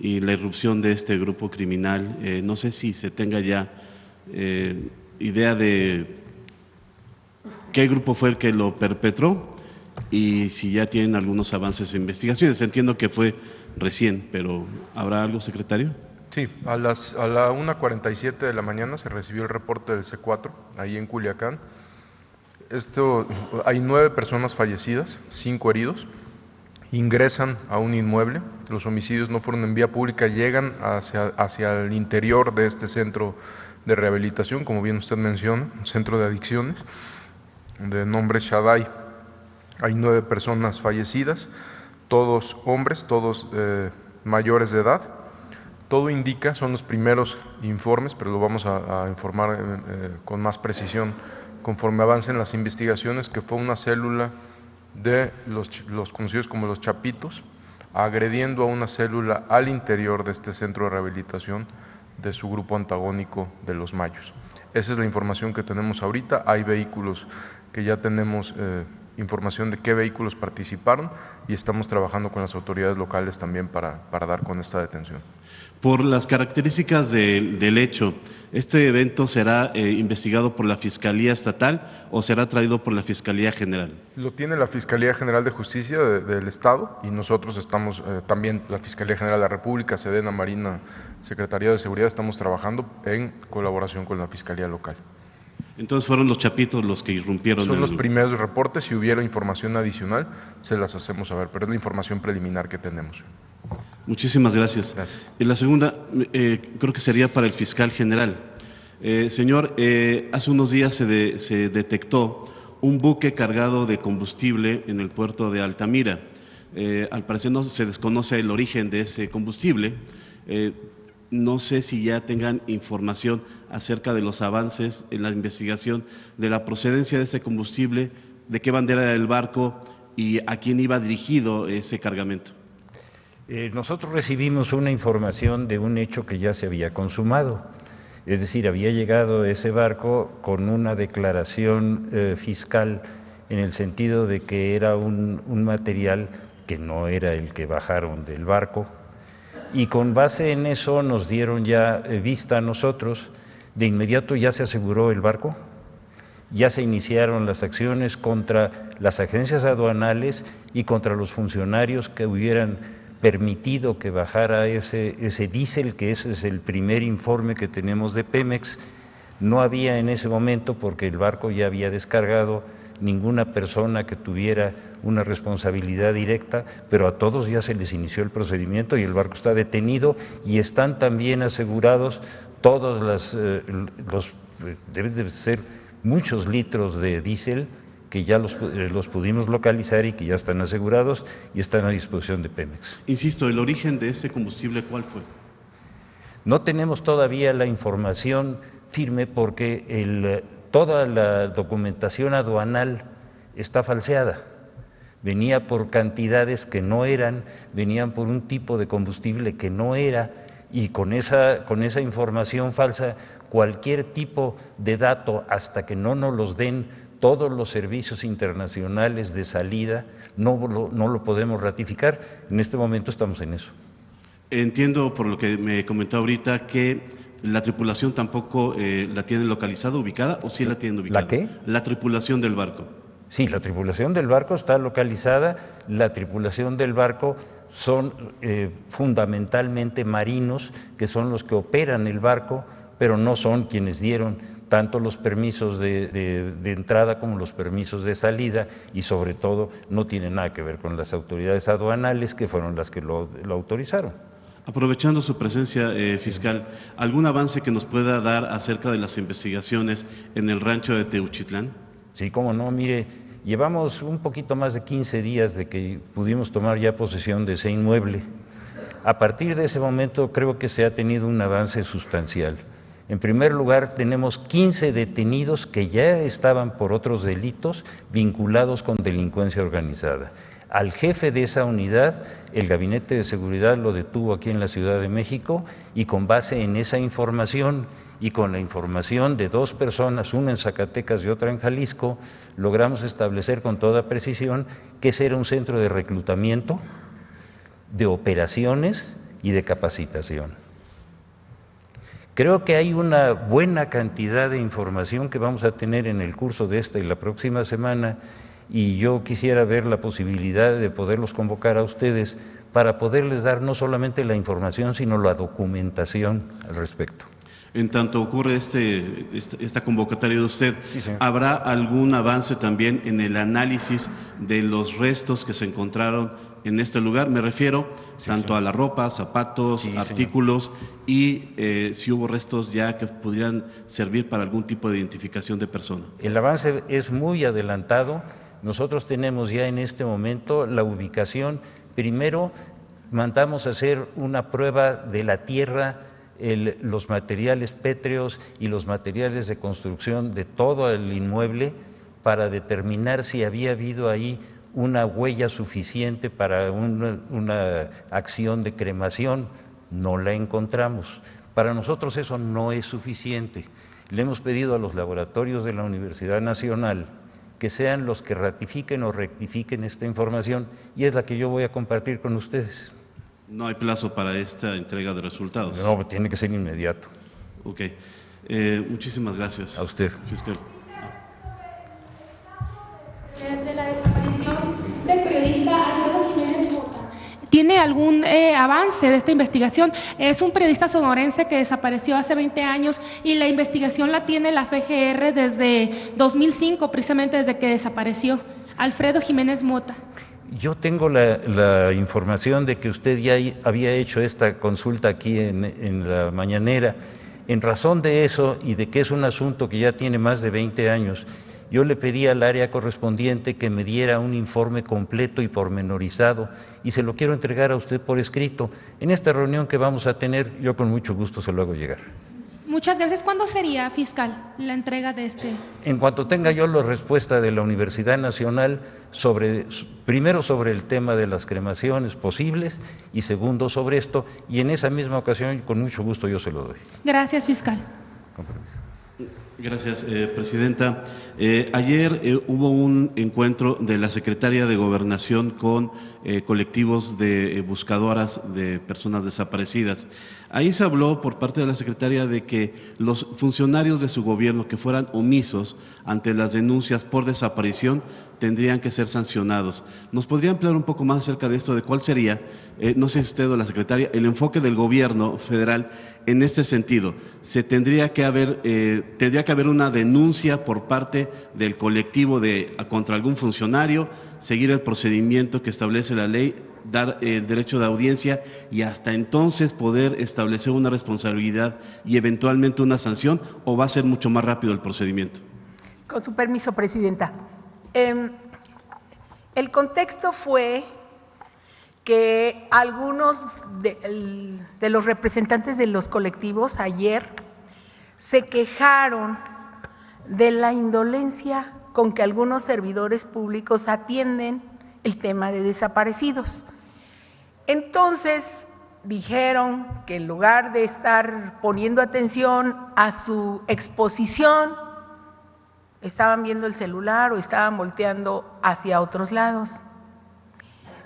y la irrupción de este grupo criminal. No sé si se tenga ya idea de qué grupo fue el que lo perpetró y si ya tienen algunos avances en investigaciones. Entiendo que fue recién, pero ¿habrá algo, secretario? Sí, a la 1:47 de la mañana se recibió el reporte del C4, ahí en Culiacán. Hay 9 personas fallecidas, 5 heridos. Ingresan a un inmueble, los homicidios no fueron en vía pública, llegan hacia el interior de este centro de rehabilitación, como bien usted menciona, un centro de adicciones. de nombre Shaddai. Hay 9 personas fallecidas, todos hombres, todos mayores de edad. Todo indica, son los primeros informes, pero lo vamos a informar con más precisión conforme avancen las investigaciones, que fue una célula de los conocidos como los Chapitos, agrediendo a una célula al interior de este centro de rehabilitación de su grupo antagónico de los Mayos. Esa es la información que tenemos ahorita. Hay vehículos que ya tenemos información de qué vehículos participaron y estamos trabajando con las autoridades locales también para dar con esta detención. Por las características del hecho, ¿este evento será investigado por la Fiscalía Estatal o será traído por la Fiscalía General? Lo tiene la Fiscalía General de Justicia del Estado y nosotros estamos también, la Fiscalía General de la República, Sedena, Marina, Secretaría de Seguridad, estamos trabajando en colaboración con la Fiscalía Local. Entonces fueron los Chapitos los que irrumpieron. Son los primeros reportes. Si hubiera información adicional, se las hacemos saber, pero es la información preliminar que tenemos. Muchísimas gracias. Gracias. Y la segunda, creo que sería para el fiscal general. Señor, hace unos días se detectó un buque cargado de combustible en el puerto de Altamira. Al parecer no se desconoce el origen de ese combustible. No sé si ya tengan información acerca de los avances en la investigación de la procedencia de ese combustible, de qué bandera era el barco y a quién iba dirigido ese cargamento. Nosotros recibimos una información de un hecho que ya se había consumado, es decir, había llegado ese barco con una declaración fiscal en el sentido de que era un material que no era el que bajaron del barco, y con base en eso nos dieron ya vista a nosotros. De inmediato ya se aseguró el barco, ya se iniciaron las acciones contra las agencias aduanales y contra los funcionarios que hubieran permitido que bajara ese diésel, que ese es el primer informe que tenemos de Pemex. No había en ese momento, porque el barco ya había descargado, ninguna persona que tuviera una responsabilidad directa, pero a todos ya se les inició el procedimiento y el barco está detenido y están también asegurados todos deben de ser muchos litros de diésel que ya los pudimos localizar y que ya están asegurados y están a disposición de Pemex. Insisto, ¿el origen de ese combustible cuál fue? No tenemos todavía la información firme porque toda la documentación aduanal está falseada. Venía por cantidades que no eran, venían por un tipo de combustible que no era, y con esa información falsa, cualquier tipo de dato, hasta que no nos los den todos los servicios internacionales de salida, no lo podemos ratificar. En este momento estamos en eso. Entiendo por lo que me comentó ahorita que la tripulación tampoco la tienen localizada, ubicada, ¿o sí la tienen ubicada? ¿La qué? La tripulación del barco. Sí, la tripulación del barco está localizada. La tripulación del barco son fundamentalmente marinos, que son los que operan el barco, pero no son quienes dieron tanto los permisos de entrada como los permisos de salida, y sobre todo no tiene nada que ver con las autoridades aduanales, que fueron las que lo autorizaron. Aprovechando su presencia, fiscal, ¿algún avance que nos pueda dar acerca de las investigaciones en el rancho de Teuchitlán? Sí, cómo no, mire, llevamos un poquito más de 15 días de que pudimos tomar ya posesión de ese inmueble. A partir de ese momento creo que se ha tenido un avance sustancial. En primer lugar, tenemos 15 detenidos que ya estaban por otros delitos vinculados con delincuencia organizada. Al jefe de esa unidad, el Gabinete de Seguridad lo detuvo aquí en la Ciudad de México, y con base en esa información y con la información de 2 personas, una en Zacatecas y otra en Jalisco, logramos establecer con toda precisión que ese era un centro de reclutamiento, de operaciones y de capacitación. Creo que hay una buena cantidad de información que vamos a tener en el curso de esta y la próxima semana, y yo quisiera ver la posibilidad de poderlos convocar a ustedes para poderles dar no solamente la información, sino la documentación al respecto. En tanto ocurre esta convocatoria de usted, sí, ¿habrá algún avance también en el análisis de los restos que se encontraron en este lugar. Me refiero tanto a la ropa, zapatos, artículos y si hubo restos ya que pudieran servir para algún tipo de identificación de persona. El avance es muy adelantado. Nosotros tenemos ya en este momento la ubicación. Primero mandamos a hacer una prueba de la tierra, los materiales pétreos y los materiales de construcción de todo el inmueble para determinar si había habido ahí una huella suficiente para una acción de cremación. No la encontramos. Para nosotros eso no es suficiente. Le hemos pedido a los laboratorios de la Universidad Nacional que sean los que ratifiquen o rectifiquen esta información y es la que yo voy a compartir con ustedes. No hay plazo para esta entrega de resultados. No, tiene que ser inmediato. Ok. Muchísimas gracias. A usted. Fiscal. De la desaparición del periodista Alfredo Jiménez Mota. ¿Tiene algún avance de esta investigación? Es un periodista sonorense que desapareció hace 20 años y la investigación la tiene la FGR desde 2005, precisamente desde que desapareció. Alfredo Jiménez Mota. Yo tengo la información de que usted ya había hecho esta consulta aquí en la mañanera. En razón de eso y de que es un asunto que ya tiene más de 20 años, yo le pedí al área correspondiente que me diera un informe completo y pormenorizado y se lo quiero entregar a usted por escrito. En esta reunión que vamos a tener, yo con mucho gusto se lo hago llegar. Muchas gracias. ¿Cuándo sería, fiscal, la entrega de este? En cuanto tenga yo la respuesta de la Universidad Nacional, primero sobre el tema de las cremaciones posibles y segundo sobre esto, y en esa misma ocasión, con mucho gusto yo se lo doy. Gracias, fiscal. Con permiso. Gracias, Presidenta. Ayer hubo un encuentro de la Secretaría de Gobernación con colectivos de buscadoras de personas desaparecidas. Ahí se habló por parte de la Secretaría de que los funcionarios de su gobierno que fueran omisos ante las denuncias por desaparición tendrían que ser sancionados. ¿Nos podría ampliar un poco más acerca de esto, de cuál sería, no sé si usted o la Secretaria, el enfoque del gobierno federal en este sentido? Tendría que haber una denuncia por parte del colectivo contra algún funcionario, seguir el procedimiento que establece la ley, dar el derecho de audiencia y hasta entonces poder establecer una responsabilidad y eventualmente una sanción, o va a ser mucho más rápido el procedimiento? Con su permiso, Presidenta. El contexto fue que algunos de los representantes de los colectivos ayer se quejaron de la indolencia con que algunos servidores públicos atienden el tema de desaparecidos. Entonces dijeron que en lugar de estar poniendo atención a su exposición, estaban viendo el celular o estaban volteando hacia otros lados.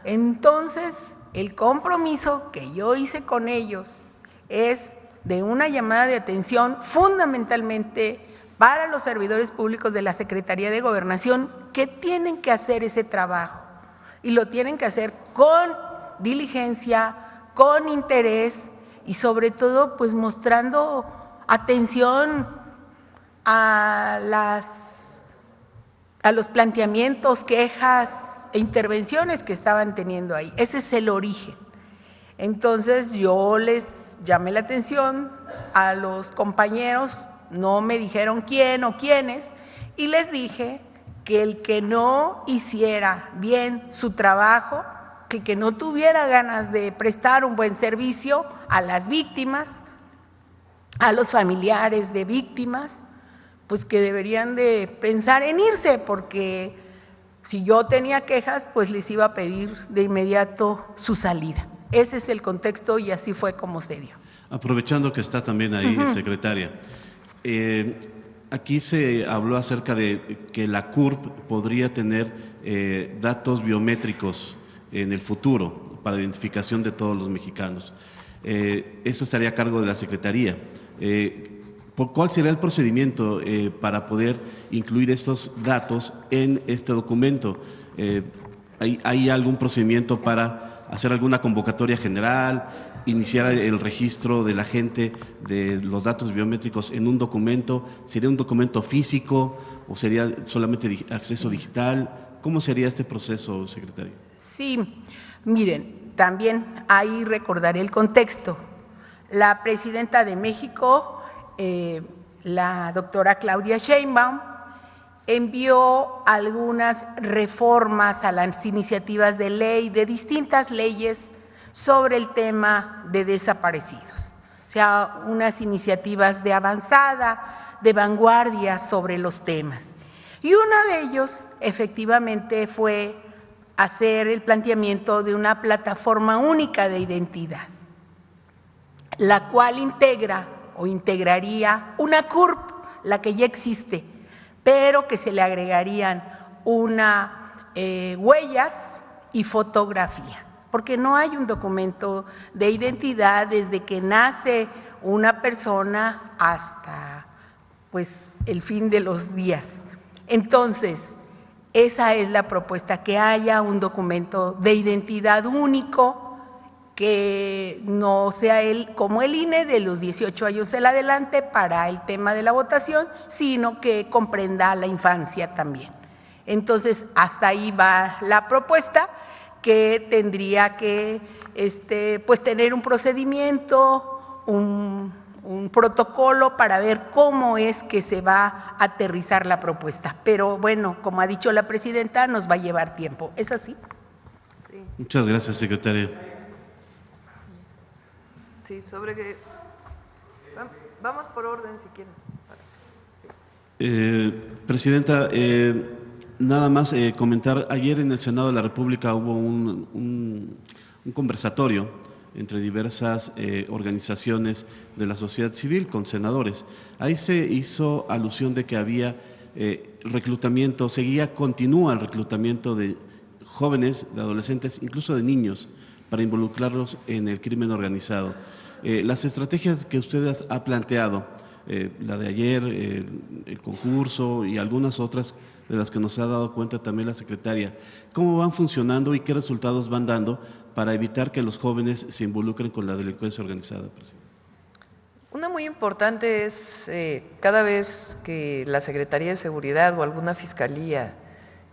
Entonces, el compromiso que yo hice con ellos es de una llamada de atención fundamentalmente para los servidores públicos de la Secretaría de Gobernación que tienen que hacer ese trabajo y lo tienen que hacer con diligencia, con interés y sobre todo pues mostrando atención a los planteamientos, quejas e intervenciones que estaban teniendo ahí. Ese es el origen. Entonces yo les llamé la atención a los compañeros, no me dijeron quién o quiénes, y les dije que el que no hiciera bien su trabajo, que el que no tuviera ganas de prestar un buen servicio a las víctimas, a los familiares de víctimas, pues que deberían de pensar en irse, porque si yo tenía quejas, pues les iba a pedir de inmediato su salida. Ese es el contexto y así fue como se dio. Aprovechando que está también ahí, secretaria, aquí se habló acerca de que la CURP podría tener datos biométricos en el futuro para identificación de todos los mexicanos. Eso estaría a cargo de la Secretaría. ¿Cuál será el procedimiento para poder incluir estos datos en este documento? ¿Hay algún procedimiento para hacer alguna convocatoria general, iniciar el registro de la gente de los datos biométricos en un documento? ¿Sería un documento físico o sería solamente acceso digital? ¿Cómo sería este proceso, secretario? Sí, miren, también ahí recordaré el contexto. La presidenta de México, la doctora Claudia Sheinbaum, envió algunas reformas a las iniciativas de ley, de distintas leyes sobre el tema de desaparecidos. O sea, unas iniciativas de avanzada, de vanguardia sobre los temas. Y uno de ellos, efectivamente, fue hacer el planteamiento de una plataforma única de identidad, la cual integra o integraría una CURP, la que ya existe, pero que se le agregarían huellas y fotografía, porque no hay un documento de identidad desde que nace una persona hasta pues el fin de los días. Entonces, esa es la propuesta, que haya un documento de identidad único, que no sea como el INE de los 18 años en adelante para el tema de la votación, sino que comprenda la infancia también. Entonces, hasta ahí va la propuesta, que tendría que pues tener un procedimiento, un protocolo para ver cómo es que se va a aterrizar la propuesta. Pero bueno, como ha dicho la presidenta, nos va a llevar tiempo. ¿Es así? Sí. Muchas gracias, secretaria. Sí, sobre que… Vamos por orden si quieren. Sí. Presidenta, nada más comentar, ayer en el Senado de la República hubo un conversatorio entre diversas organizaciones de la sociedad civil con senadores. Ahí se hizo alusión de que había reclutamiento, continúa el reclutamiento de jóvenes, de adolescentes, incluso de niños, para involucrarlos en el crimen organizado. Las estrategias que usted ha planteado, la de ayer, el concurso y algunas otras de las que nos ha dado cuenta también la secretaria, ¿cómo van funcionando y qué resultados van dando para evitar que los jóvenes se involucren con la delincuencia organizada, presidente? Una muy importante es cada vez que la Secretaría de Seguridad o alguna fiscalía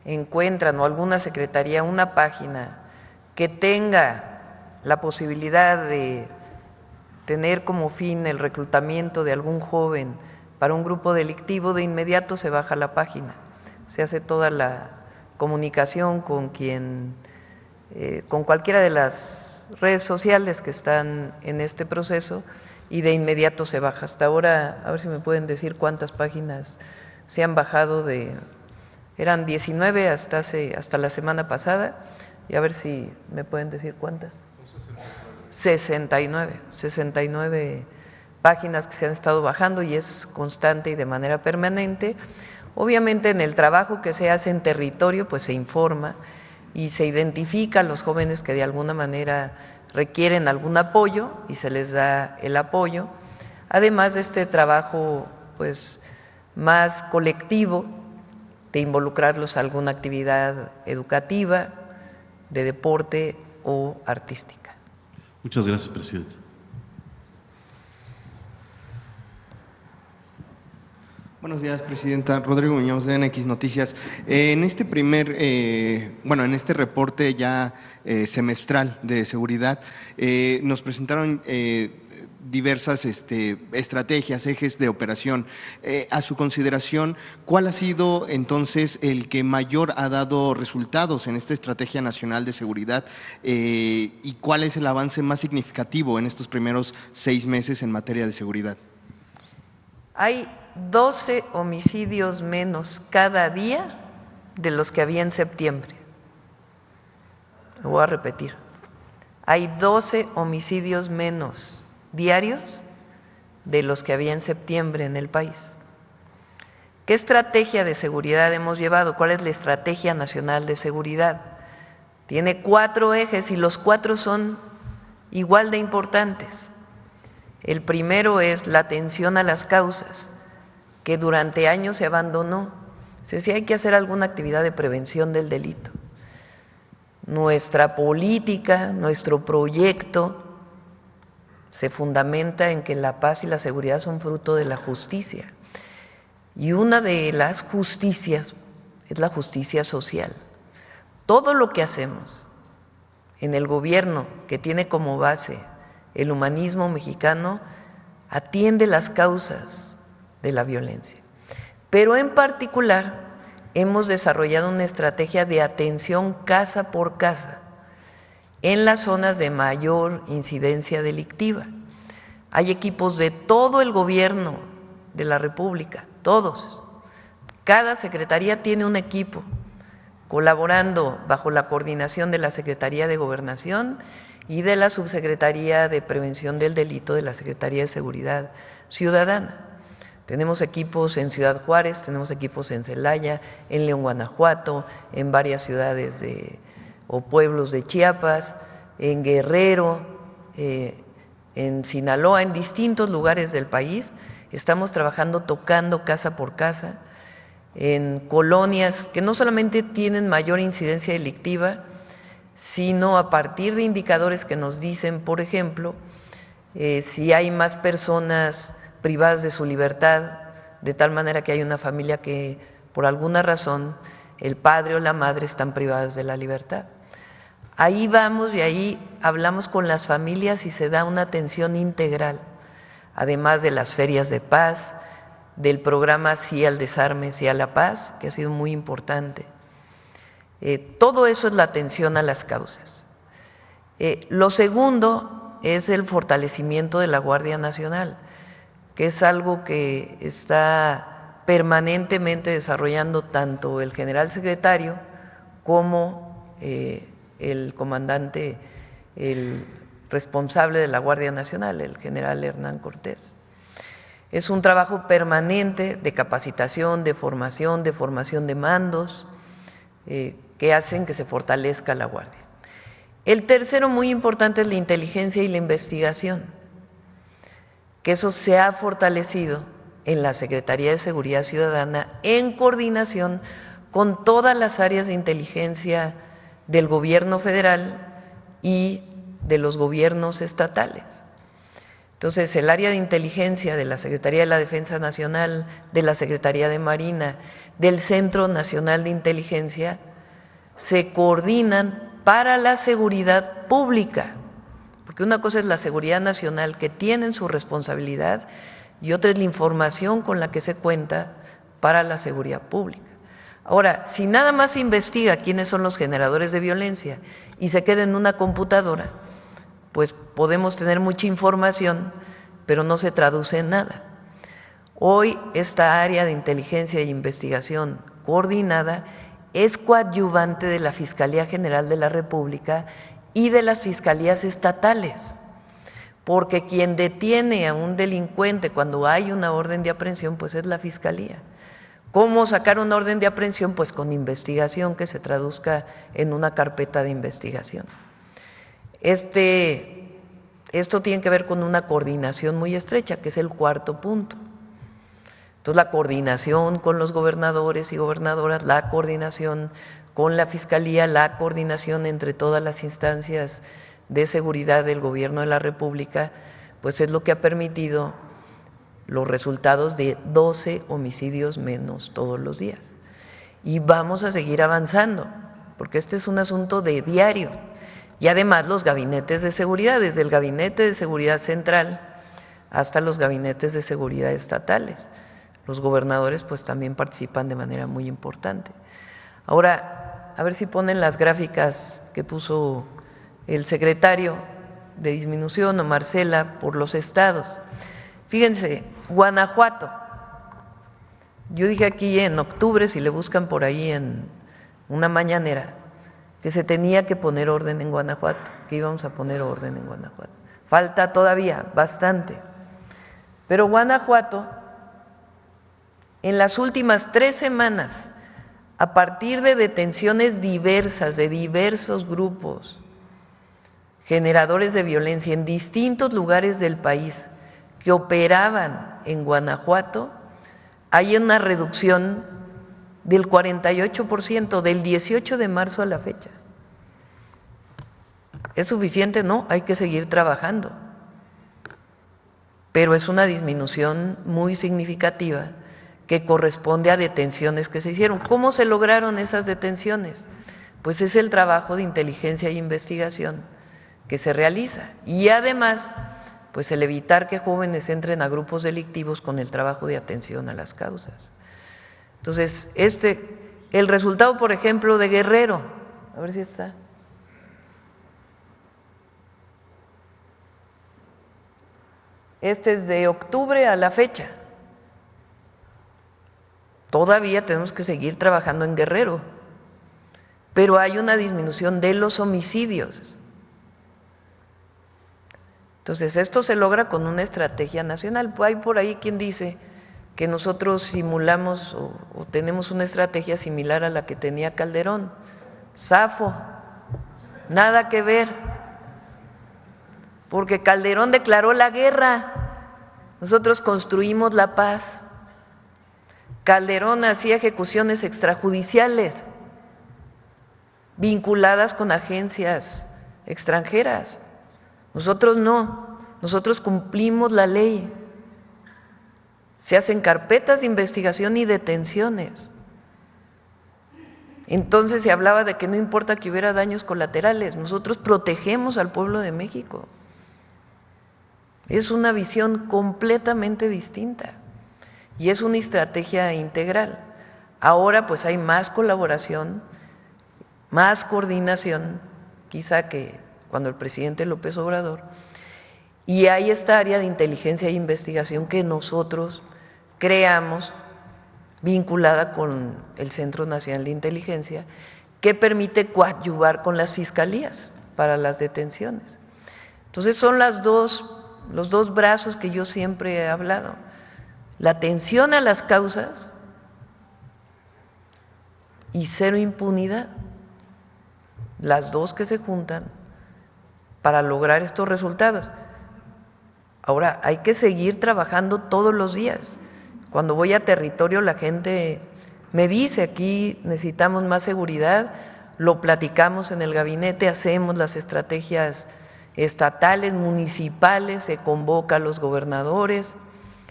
encuentran, o alguna secretaría, una página que tenga la posibilidad de tener como fin el reclutamiento de algún joven para un grupo delictivo, de inmediato se baja la página, se hace toda la comunicación con cualquiera de las redes sociales que están en este proceso, y de inmediato se baja. Hasta ahora, a ver si me pueden decir cuántas páginas se han bajado eran 19 hasta la semana pasada, y a ver si me pueden decir cuántas. 69 páginas que se han estado bajando, y es constante y de manera permanente. Obviamente en el trabajo que se hace en territorio pues se informa y se identifica a los jóvenes que de alguna manera requieren algún apoyo y se les da el apoyo, además de este trabajo pues más colectivo de involucrarlos a alguna actividad educativa, de deporte o artística. Muchas gracias, presidente. Buenos días, presidenta. Rodrigo Muñoz, de NX Noticias. En este en este reporte ya semestral de seguridad, nos presentaron diversas estrategias, ejes de operación. A su consideración, ¿cuál ha sido entonces el que mayor ha dado resultados en esta Estrategia Nacional de Seguridad y cuál es el avance más significativo en estos primeros 6 meses en materia de seguridad? Hay 12 homicidios menos cada día de los que había en septiembre. Lo voy a repetir. Hay 12 homicidios menos diarios de los que había en septiembre en el país. ¿Qué estrategia de seguridad hemos llevado? ¿Cuál es la Estrategia Nacional de Seguridad? Tiene 4 ejes y los 4 son igual de importantes. El primero es la atención a las causas, que durante años se abandonó. Se decía, hay que hacer alguna actividad de prevención del delito. Nuestra política, nuestro proyecto se fundamenta en que la paz y la seguridad son fruto de la justicia. Y una de las justicias es la justicia social. Todo lo que hacemos en el gobierno, que tiene como base el humanismo mexicano, atiende las causas de la violencia. Pero en particular hemos desarrollado una estrategia de atención casa por casa en las zonas de mayor incidencia delictiva. Hay equipos de todo el gobierno de la República, todos. Cada secretaría tiene un equipo colaborando bajo la coordinación de la Secretaría de Gobernación y de la Subsecretaría de Prevención del Delito de la Secretaría de Seguridad Ciudadana. Tenemos equipos en Ciudad Juárez, tenemos equipos en Celaya, en León, Guanajuato, en varias ciudades o pueblos de Chiapas, en Guerrero, en Sinaloa, en distintos lugares del país. Estamos trabajando tocando casa por casa, en colonias que no solamente tienen mayor incidencia delictiva, sino a partir de indicadores que nos dicen, por ejemplo, si hay más personas privadas de su libertad, de tal manera que hay una familia que por alguna razón el padre o la madre están privadas de la libertad. Ahí vamos y ahí hablamos con las familias y se da una atención integral, además de las ferias de paz, del programa Sí al Desarme, Sí a la Paz, que ha sido muy importante. Todo eso es la atención a las causas. Lo segundo es el fortalecimiento de la Guardia Nacional, que es algo que está permanentemente desarrollando tanto el general secretario como el comandante, el responsable de la Guardia Nacional, el general Hernán Cortés. Es un trabajo permanente de capacitación, de formación de mandos, que hacen que se fortalezca la Guardia. El tercero, muy importante, es la inteligencia y la investigación, que eso se ha fortalecido en la Secretaría de Seguridad Ciudadana en coordinación con todas las áreas de inteligencia del gobierno federal y de los gobiernos estatales. Entonces, el área de inteligencia de la Secretaría de la Defensa Nacional, de la Secretaría de Marina, del Centro Nacional de Inteligencia, se coordinan para la seguridad pública, porque una cosa es la seguridad nacional, que tienen su responsabilidad, y otra es la información con la que se cuenta para la seguridad pública. Ahora, si nada más se investiga quiénes son los generadores de violencia y se queda en una computadora, pues podemos tener mucha información, pero no se traduce en nada. Hoy esta área de inteligencia e investigación coordinada es coadyuvante de la Fiscalía General de la República y de las fiscalías estatales, porque quien detiene a un delincuente cuando hay una orden de aprehensión, pues es la Fiscalía. ¿Cómo sacar una orden de aprehensión? Pues con investigación que se traduzca en una carpeta de investigación. Esto tiene que ver con una coordinación muy estrecha, que es el cuarto punto. Entonces, la coordinación con los gobernadores y gobernadoras, la coordinación con la Fiscalía, la coordinación entre todas las instancias de seguridad del Gobierno de la República, pues es lo que ha permitido los resultados de 12 homicidios menos todos los días. Y vamos a seguir avanzando, porque este es un asunto de diario. Y además los gabinetes de seguridad, desde el Gabinete de Seguridad Central hasta los gabinetes de seguridad estatales. Los gobernadores pues también participan de manera muy importante. Ahora, a ver si ponen las gráficas que puso el secretario de disminución o Marcela por los estados. Fíjense, Guanajuato. Yo dije aquí en octubre, si le buscan por ahí en una mañanera, que se tenía que poner orden en Guanajuato, que íbamos a poner orden en Guanajuato. Falta todavía bastante. Pero Guanajuato, en las últimas 3 semanas, a partir de detenciones diversas, de diversos grupos, generadores de violencia en distintos lugares del país que operaban en Guanajuato, hay una reducción del 48%, del 18 de marzo a la fecha. ¿Es suficiente? No, hay que seguir trabajando. Pero es una disminución muy significativa que corresponde a detenciones que se hicieron. ¿Cómo se lograron esas detenciones? pues es el trabajo de inteligencia e investigación que se realiza. Y además, pues el evitar que jóvenes entren a grupos delictivos con el trabajo de atención a las causas. Entonces, el resultado, por ejemplo, de Guerrero, a ver si está. Este es de octubre a la fecha. Todavía tenemos que seguir trabajando en Guerrero, pero hay una disminución de los homicidios. Entonces, esto se logra con una estrategia nacional. Pues hay por ahí quien dice que nosotros simulamos o tenemos una estrategia similar a la que tenía Calderón. Zafo, nada que ver, porque Calderón declaró la guerra, nosotros construimos la paz. Calderón hacía ejecuciones extrajudiciales vinculadas con agencias extranjeras. Nosotros no, nosotros cumplimos la ley. Se hacen carpetas de investigación y detenciones. Entonces se hablaba de que no importa que hubiera daños colaterales, nosotros protegemos al pueblo de México. Es una visión completamente distinta y es una estrategia integral. Ahora pues hay más colaboración, más coordinación, quizá que cuando el presidente López Obrador, y hay esta área de inteligencia e investigación que nosotros creamos vinculada con el Centro Nacional de Inteligencia, que permite coadyuvar con las fiscalías para las detenciones. Entonces son los dos brazos que yo siempre he hablado: la atención a las causas y cero impunidad, las dos que se juntan para lograr estos resultados. Ahora, hay que seguir trabajando todos los días. Cuando voy a territorio, la gente me dice: aquí necesitamos más seguridad, lo platicamos en el gabinete, hacemos las estrategias estatales, municipales, se convoca a los gobernadores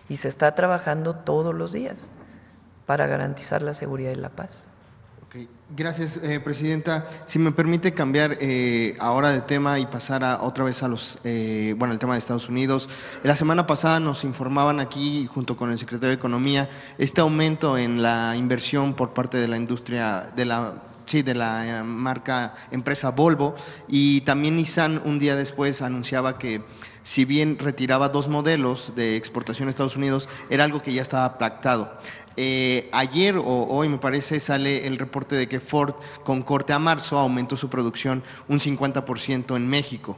y se está trabajando todos los días para garantizar la seguridad y la paz. Okay. Gracias, Presidenta. Si me permite cambiar ahora de tema y pasar otra vez a el tema de Estados Unidos. La semana pasada nos informaban aquí, junto con el Secretario de Economía, este aumento en la inversión por parte de la industria, de la marca empresa Volvo, y también Nissan un día después anunciaba que si bien retiraba 2 modelos de exportación a Estados Unidos, era algo que ya estaba pactado. Ayer o hoy me parece sale el reporte de que Ford con corte a marzo aumentó su producción un 50% en México.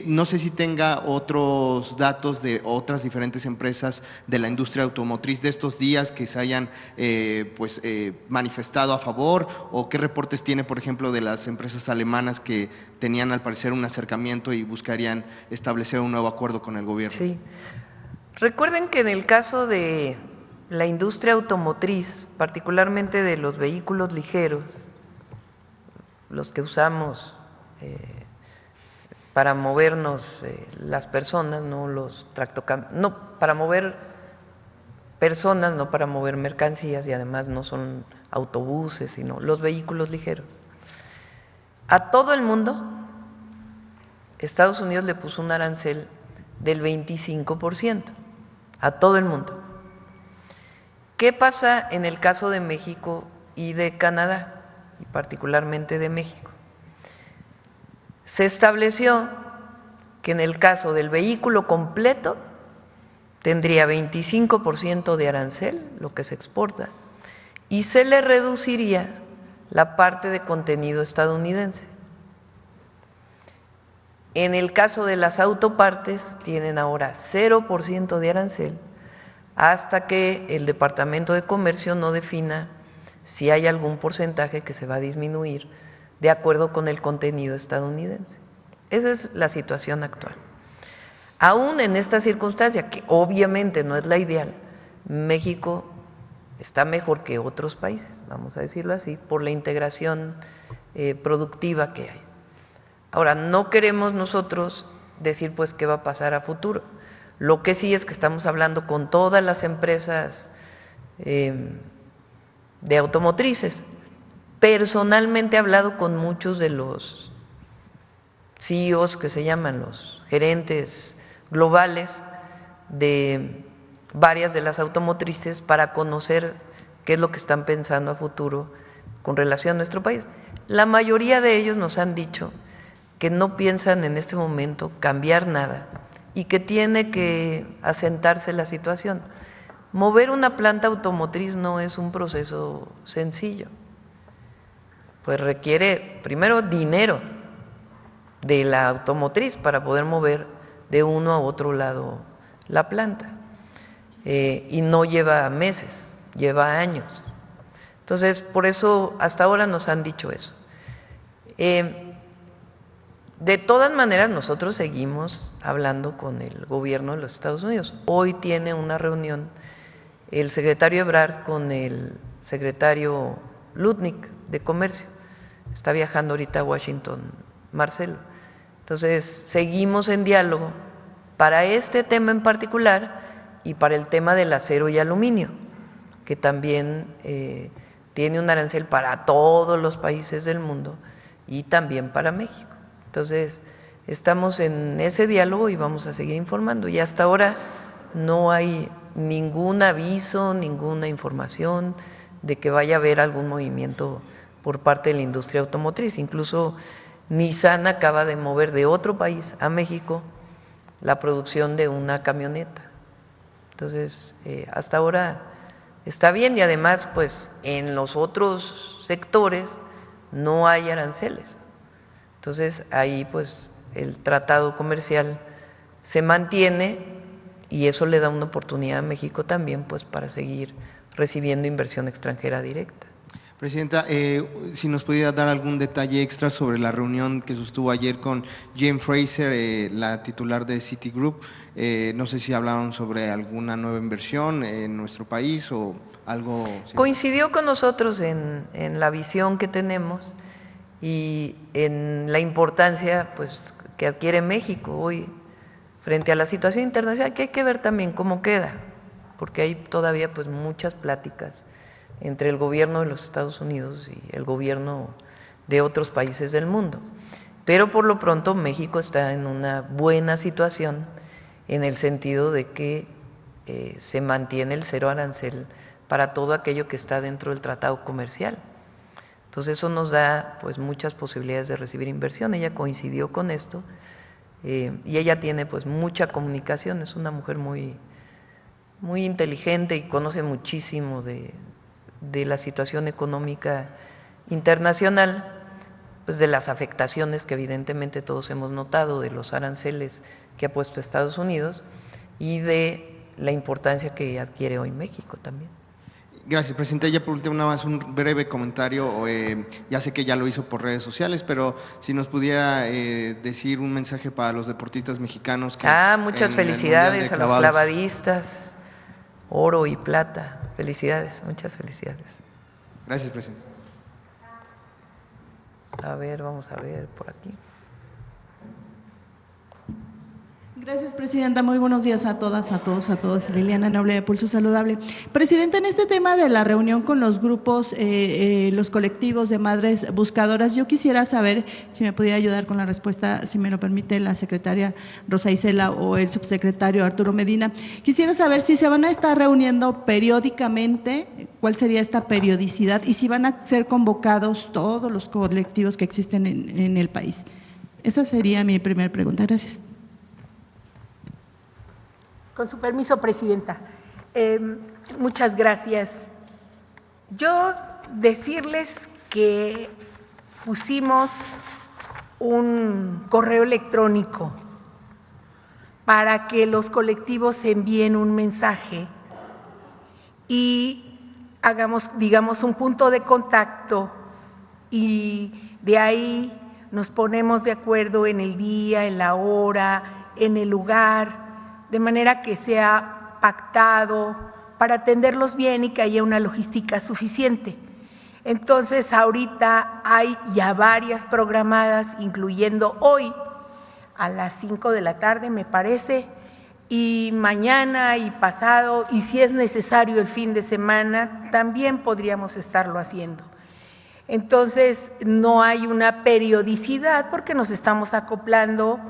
No sé si tenga otros datos de otras diferentes empresas de la industria automotriz de estos días que se hayan manifestado a favor, o qué reportes tiene, por ejemplo, de las empresas alemanas que tenían al parecer un acercamiento y buscarían establecer un nuevo acuerdo con el gobierno. Sí. Recuerden que en el caso de la industria automotriz, particularmente de los vehículos ligeros, los que usamos para movernos las personas, no los tractocamiones, no para mover personas, no para mover mercancías, y además no son autobuses, sino los vehículos ligeros. A todo el mundo, Estados Unidos le puso un arancel del 25%, a todo el mundo. ¿Qué pasa en el caso de México y de Canadá, y particularmente de México? Se estableció que en el caso del vehículo completo tendría 25% de arancel, lo que se exporta, y se le reduciría la parte de contenido estadounidense. En el caso de las autopartes tienen ahora 0% de arancel, hasta que el Departamento de Comercio no defina si hay algún porcentaje que se va a disminuir de acuerdo con el contenido estadounidense. Esa es la situación actual. Aún en esta circunstancia, que obviamente no es la ideal, México está mejor que otros países, vamos a decirlo así, por la integración productiva que hay. Ahora, no queremos nosotros decir pues qué va a pasar a futuro. Lo que sí es que estamos hablando con todas las empresas de automotrices Personalmente he hablado con muchos de los CEOs, que se llaman los gerentes globales de varias de las automotrices, para conocer qué es lo que están pensando a futuro con relación a nuestro país. La mayoría de ellos nos han dicho que no piensan en este momento cambiar nada y que tiene que asentarse la situación. Mover una planta automotriz no es un proceso sencillo, pues requiere primero dinero de la automotriz para poder mover de uno a otro lado la planta, y no lleva meses, lleva años. Entonces, por eso hasta ahora nos han dicho eso. De todas maneras, nosotros seguimos hablando con el gobierno de los Estados Unidos. Hoy tiene una reunión el secretario Ebrard con el secretario Lutnick de Comercio. Está viajando ahorita a Washington, Marcelo. Entonces, seguimos en diálogo para este tema en particular y para el tema del acero y aluminio, que también tiene un arancel para todos los países del mundo y también para México. Entonces, estamos en ese diálogo y vamos a seguir informando. Y hasta ahora no hay ningún aviso, ninguna información de que vaya a haber algún movimiento por parte de la industria automotriz. Incluso Nissan acaba de mover de otro país a México la producción de una camioneta. Entonces, hasta ahora está bien, y además, pues en los otros sectores no hay aranceles. Entonces, ahí pues el tratado comercial se mantiene y eso le da una oportunidad a México también, pues, para seguir recibiendo inversión extranjera directa. Presidenta, si nos pudiera dar algún detalle extra sobre la reunión que sostuvo ayer con Jane Fraser, la titular de Citigroup. No sé si hablaron sobre alguna nueva inversión en nuestro país o algo. Coincidió con nosotros en la visión que tenemos y en la importancia, pues, que adquiere México hoy frente a la situación internacional, que hay que ver también cómo queda, porque hay todavía pues muchas pláticas entre el gobierno de los Estados Unidos y el gobierno de otros países del mundo. Pero por lo pronto México está en una buena situación en el sentido de que se mantiene el cero arancel para todo aquello que está dentro del tratado comercial. Entonces eso nos da pues muchas posibilidades de recibir inversión. Ella coincidió con esto y ella tiene pues mucha comunicación, es una mujer muy inteligente y conoce muchísimo de la situación económica internacional, pues de las afectaciones que evidentemente todos hemos notado de los aranceles que ha puesto Estados Unidos y de la importancia que adquiere hoy México también. Gracias, presidenta. Ya por último, nada más un breve comentario. Ya sé que ya lo hizo por redes sociales, pero si nos pudiera decir un mensaje para los deportistas mexicanos. Muchas felicidades a los clavadistas, oro y plata. Felicidades, muchas felicidades. Gracias, presidenta. A ver, vamos a ver por aquí. Gracias, presidenta. Muy buenos días a todas, a todos. Liliana Noble de Pulso Saludable. Presidenta, en este tema de la reunión con los grupos, los colectivos de madres buscadoras, yo quisiera saber si me podría ayudar con la respuesta, si me lo permite la secretaria Rosa Isela o el subsecretario Arturo Medina. Quisiera saber si se van a estar reuniendo periódicamente, cuál sería esta periodicidad y si van a ser convocados todos los colectivos que existen en el país. Esa sería mi primera pregunta. Gracias. Con su permiso, presidenta. Muchas gracias. Yo decirles que pusimos un correo electrónico para que los colectivos envíen un mensaje y hagamos, digamos, un punto de contacto y de ahí nos ponemos de acuerdo en el día, en la hora, en el lugar, de manera que sea pactado para atenderlos bien y que haya una logística suficiente. Entonces, ahorita hay ya varias programadas, incluyendo hoy a las 5 de la tarde, me parece, y mañana y pasado, y si es necesario el fin de semana, también podríamos estarlo haciendo. Entonces, no hay una periodicidad porque nos estamos acoplando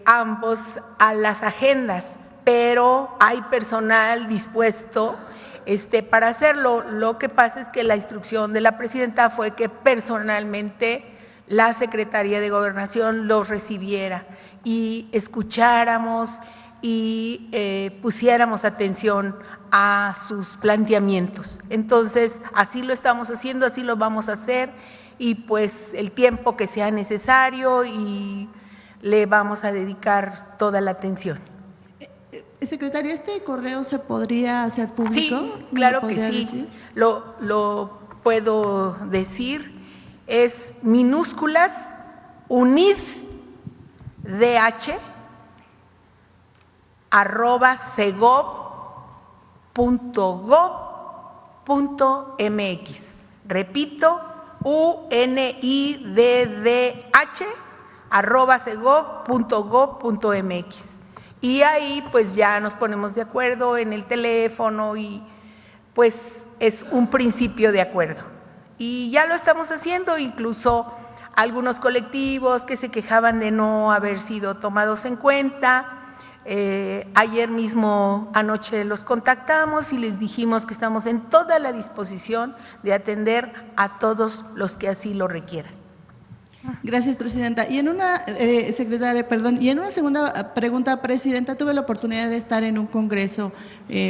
ambos a las agendas, pero hay personal dispuesto para hacerlo. Lo que pasa es que la instrucción de la presidenta fue que personalmente la Secretaría de Gobernación los recibiera y escucháramos y pusiéramos atención a sus planteamientos. Entonces, así lo estamos haciendo, así lo vamos a hacer, y pues el tiempo que sea necesario, y le vamos a dedicar toda la atención. Secretaria, ¿este correo se podría hacer público? Sí, claro que sí. Lo puedo decir. Es minúsculas unidh@segov.gov.mx. Repito, unidh@segov.gov.mx. Y ahí pues ya nos ponemos de acuerdo en el teléfono y pues es un principio de acuerdo. Y ya lo estamos haciendo, incluso algunos colectivos que se quejaban de no haber sido tomados en cuenta. Ayer mismo, anoche, los contactamos y les dijimos que estamos en toda la disposición de atender a todos los que así lo requieran. Gracias, Presidenta. Y en una, secretaria, perdón, y en una segunda pregunta, Presidenta, tuve la oportunidad de estar en un congreso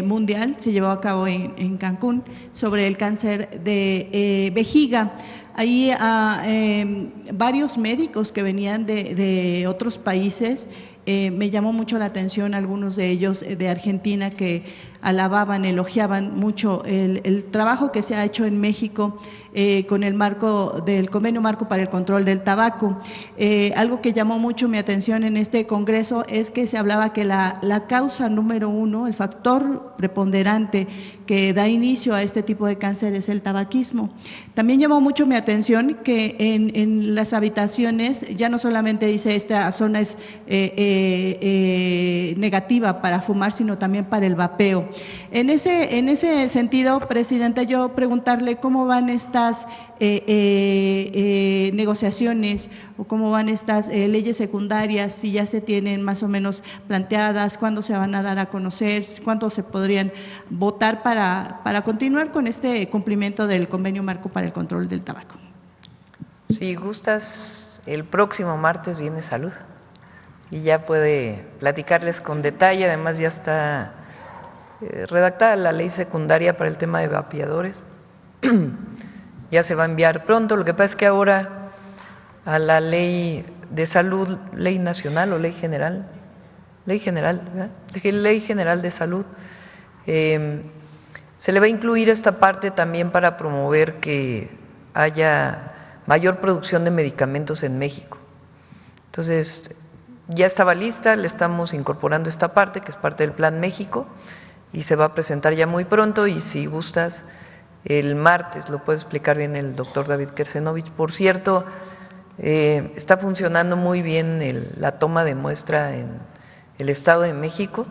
mundial, se llevó a cabo en Cancún, sobre el cáncer de vejiga. Ahí varios médicos que venían de otros países, me llamó mucho la atención algunos de ellos de Argentina que alababan, elogiaban mucho el trabajo que se ha hecho en México con el marco del Convenio Marco para el Control del Tabaco. Algo que llamó mucho mi atención en este congreso es que se hablaba que la causa número uno, el factor preponderante que da inicio a este tipo de cáncer es el tabaquismo. También llamó mucho mi atención que en las habitaciones ya no solamente dice esta zona es negativa para fumar, sino también para el vapeo. En ese sentido, Presidenta, yo preguntarle cómo van estas negociaciones o cómo van estas leyes secundarias, si ya se tienen más o menos planteadas, cuándo se van a dar a conocer, cuándo se podrían votar para continuar con este cumplimiento del Convenio Marco para el Control del Tabaco. Si gustas, el próximo martes viene Salud y ya puede platicarles con detalle. Además ya está redactada la ley secundaria para el tema de vapeadores. Ya se va a enviar pronto. Lo que pasa es que ahora a la ley de salud, ley nacional o ley general, ¿verdad? Ley general de salud, se le va a incluir esta parte también para promover que haya mayor producción de medicamentos en México. Entonces, ya estaba lista, le estamos incorporando esta parte, que es parte del Plan México, y se va a presentar ya muy pronto. Y si gustas, el martes lo puede explicar bien el doctor David Kersenovich. Por cierto, está funcionando muy bien la toma de muestra en el Estado de México.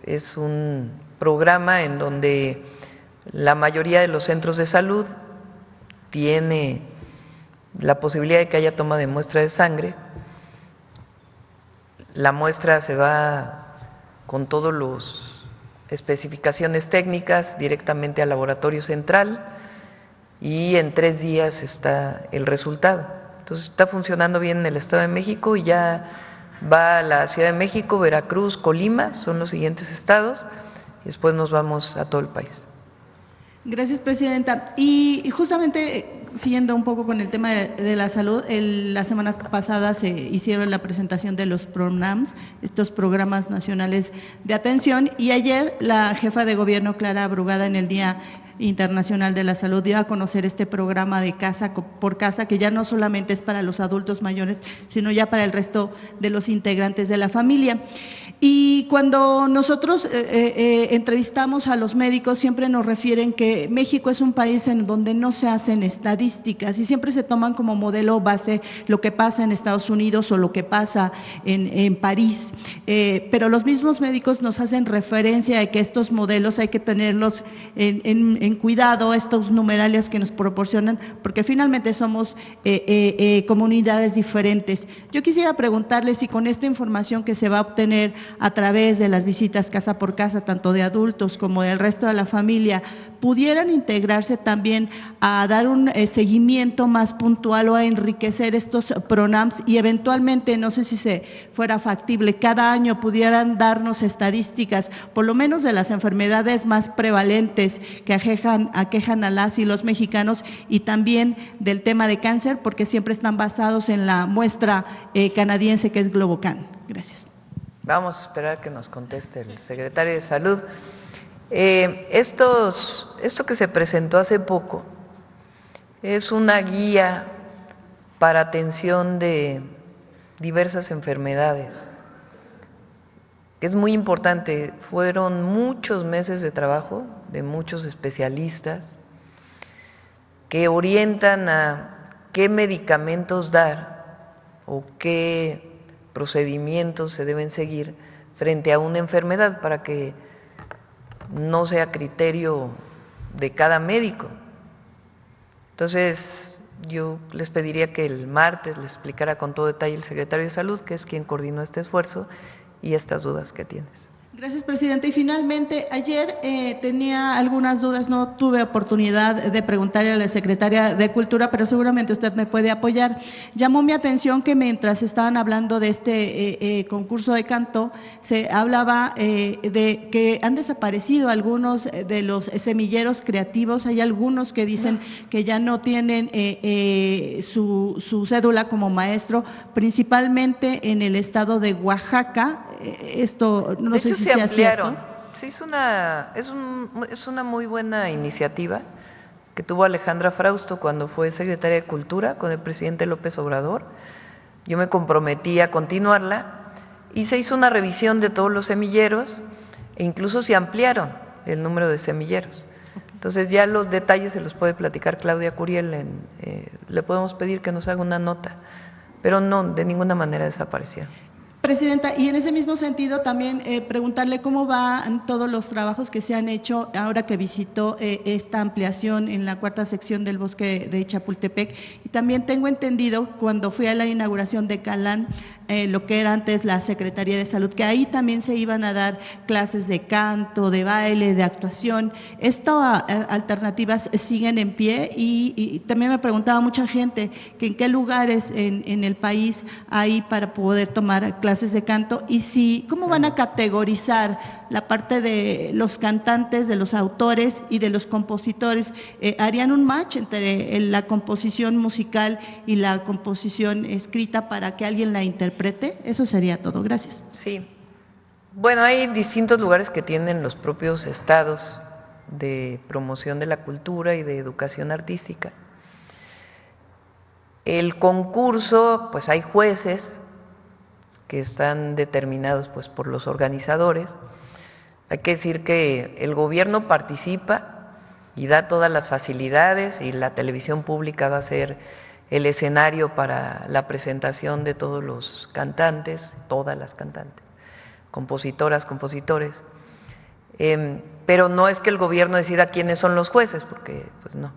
Es un programa en donde la mayoría de los centros de salud tiene la posibilidad de que haya toma de muestra de sangre. La muestra se va con todas las especificaciones técnicas directamente al laboratorio central y en 3 días está el resultado. Entonces está funcionando bien en el Estado de México y ya va a la Ciudad de México, Veracruz, Colima, son los siguientes estados, y después nos vamos a todo el país. Gracias, Presidenta. Y justamente siguiendo un poco con el tema de la salud, las semanas pasadas se hicieron la presentación de los PRONAMS, estos programas nacionales de atención, y ayer la jefa de gobierno, Clara Brugada, en el Día Internacional de la Salud, dio a conocer este programa de casa por casa, que ya no solamente es para los adultos mayores, sino ya para el resto de los integrantes de la familia. Y cuando nosotros entrevistamos a los médicos, siempre nos refieren que México es un país en donde no se hacen estadísticas y siempre se toman como modelo base lo que pasa en Estados Unidos o lo que pasa en París. Pero los mismos médicos nos hacen referencia de que estos modelos hay que tenerlos en en cuidado, estos numeralias que nos proporcionan, porque finalmente somos comunidades diferentes. Yo quisiera preguntarle si con esta información que se va a obtener a través de las visitas casa por casa, tanto de adultos como del resto de la familia, pudieran integrarse también a dar un seguimiento más puntual o a enriquecer estos PRONAMs y eventualmente, no sé si se fuera factible, cada año pudieran darnos estadísticas, por lo menos de las enfermedades más prevalentes que aquejan a las y los mexicanos, y también del tema de cáncer, porque siempre están basados en la muestra canadiense que es Globocan. Gracias. Vamos a esperar que nos conteste el secretario de Salud. Esto que se presentó hace poco es una guía para atención de diversas enfermedades. Es muy importante, fueron muchos meses de trabajo de muchos especialistas que orientan a qué medicamentos dar o qué procedimientos se deben seguir frente a una enfermedad para que no sea criterio de cada médico. Entonces, yo les pediría que el martes les explicara con todo detalle el secretario de Salud, que es quien coordinó este esfuerzo, y estas dudas que tienes. Gracias, presidente. Y finalmente, ayer tenía algunas dudas, no tuve oportunidad de preguntarle a la secretaria de Cultura, pero seguramente usted me puede apoyar. Llamó mi atención que mientras estaban hablando de este concurso de canto, se hablaba de que han desaparecido algunos de los semilleros creativos. Hay algunos que dicen que ya no tienen su cédula como maestro, principalmente en el estado de Oaxaca. Esto no de sé hecho, si se sea ampliaron. Cierto. Es una muy buena iniciativa que tuvo Alejandra Frausto cuando fue secretaria de Cultura con el presidente López Obrador. Yo me comprometí a continuarla y se hizo una revisión de todos los semilleros e incluso se ampliaron el número de semilleros. Entonces ya los detalles se los puede platicar Claudia Curiel, le podemos pedir que nos haga una nota, pero no, de ninguna manera desaparecieron. Presidenta, y en ese mismo sentido también preguntarle cómo van todos los trabajos que se han hecho ahora que visitó esta ampliación en la cuarta sección del bosque de Chapultepec. Y también tengo entendido, cuando fui a la inauguración de Calán, lo que era antes la Secretaría de Salud, que ahí también se iban a dar clases de canto, de baile, de actuación. Estas alternativas siguen en pie y también me preguntaba mucha gente que en qué lugares en el país hay para poder tomar clases de canto y si cómo van a categorizar la parte de los cantantes, de los autores y de los compositores. ¿Harían un match entre la composición musical y la composición escrita para que alguien la interprete? Eso sería todo. Gracias. Sí. Bueno, hay distintos lugares que tienen los propios estados de promoción de la cultura y de educación artística. El concurso, pues hay jueces que están determinados pues por los organizadores. Hay que decir que el gobierno participa y da todas las facilidades y la televisión pública va a ser el escenario para la presentación de todos los cantantes, todas las cantantes, compositoras, compositores. Pero no es que el gobierno decida quiénes son los jueces, porque pues no,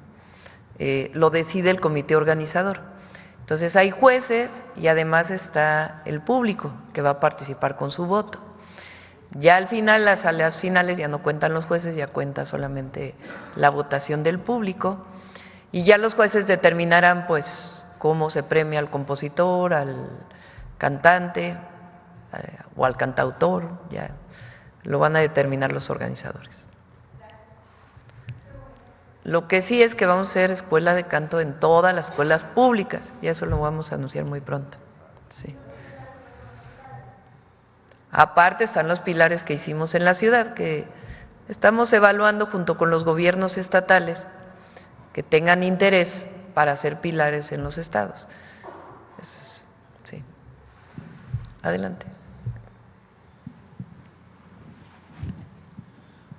lo decide el comité organizador. Entonces hay jueces y además está el público que va a participar con su voto. Ya al final, las salas finales ya no cuentan los jueces, ya cuenta solamente la votación del público y ya los jueces determinarán pues cómo se premia al compositor, al cantante o al cantautor, ya lo van a determinar los organizadores. Lo que sí es que vamos a hacer escuela de canto en todas las escuelas públicas y eso lo vamos a anunciar muy pronto. Sí. Aparte están los pilares que hicimos en la ciudad, que estamos evaluando junto con los gobiernos estatales que tengan interés para hacer pilares en los estados. Eso es, sí. Adelante.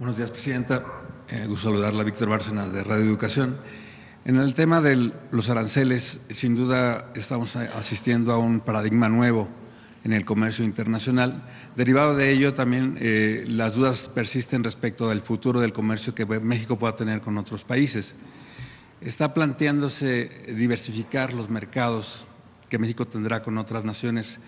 Buenos días, Presidenta. Gusto saludarla, Víctor Bárcenas, de Radio Educación. En el tema de los aranceles, sin duda estamos asistiendo a un paradigma nuevo en el comercio internacional. Derivado de ello, también las dudas persisten respecto del futuro del comercio que México pueda tener con otros países. ¿Está planteándose diversificar los mercados que México tendrá con otras naciones,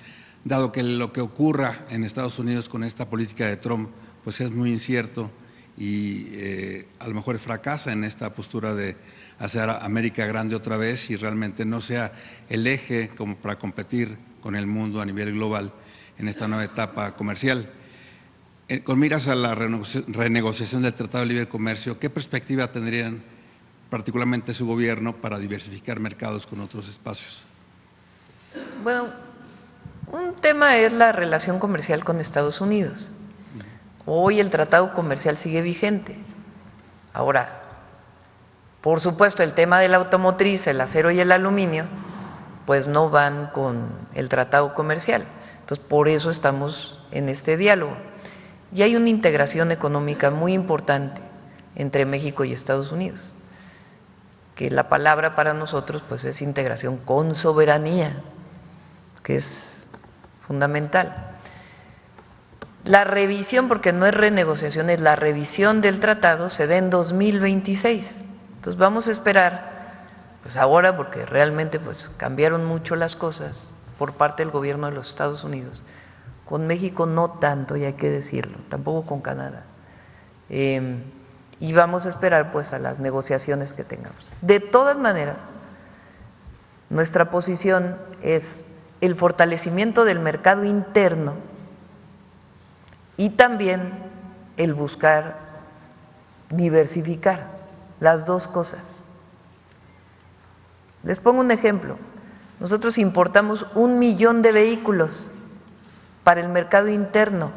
dado que lo que ocurra en Estados Unidos con esta política de Trump pues es muy incierto y a lo mejor fracasa en esta postura de hacer a América grande otra vez y realmente no sea el eje como para competir con el mundo a nivel global en esta nueva etapa comercial? Con miras a la renegociación del Tratado de Libre Comercio, ¿qué perspectiva tendrían particularmente su gobierno para diversificar mercados con otros espacios? Bueno, un tema es la relación comercial con Estados Unidos. Hoy el tratado comercial sigue vigente. Ahora, por supuesto, el tema de la automotriz, el acero y el aluminio, pues no van con el tratado comercial. Entonces, por eso estamos en este diálogo. Y hay una integración económica muy importante entre México y Estados Unidos, que la palabra para nosotros pues es integración con soberanía, que es fundamental. La revisión, porque no es renegociación, es la revisión del tratado, se da en 2026. Entonces vamos a esperar, pues ahora, porque realmente pues cambiaron mucho las cosas por parte del gobierno de los Estados Unidos. Con México no tanto, y hay que decirlo, tampoco con Canadá. Y vamos a esperar pues a las negociaciones que tengamos. De todas maneras, nuestra posición es el fortalecimiento del mercado interno y también el buscar diversificar las dos cosas. Les pongo un ejemplo. Nosotros importamos 1 millón de vehículos para el mercado interno.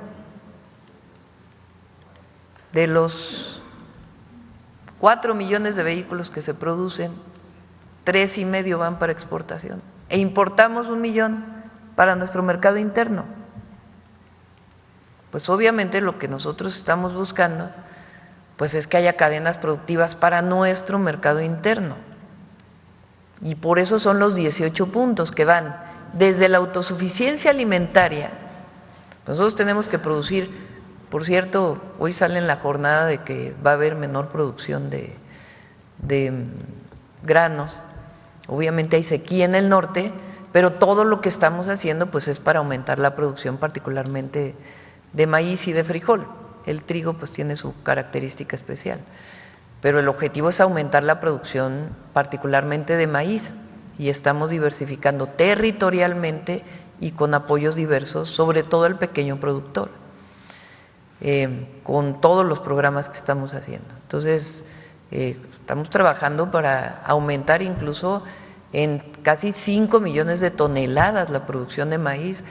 De los 4 millones de vehículos que se producen, 3,5 van para exportación. E importamos 1 millón para nuestro mercado interno. Pues obviamente lo que nosotros estamos buscando pues es que haya cadenas productivas para nuestro mercado interno. Y por eso son los 18 puntos que van desde la autosuficiencia alimentaria. Nosotros tenemos que producir, por cierto, hoy sale en la jornada de que va a haber menor producción de granos. Obviamente hay sequía en el norte, pero todo lo que estamos haciendo pues es para aumentar la producción, particularmente de maíz y de frijol. El trigo pues tiene su característica especial, pero el objetivo es aumentar la producción particularmente de maíz y estamos diversificando territorialmente y con apoyos diversos, sobre todo al pequeño productor, con todos los programas que estamos haciendo. Entonces, estamos trabajando para aumentar incluso en casi 5 millones de toneladas la producción de maíz,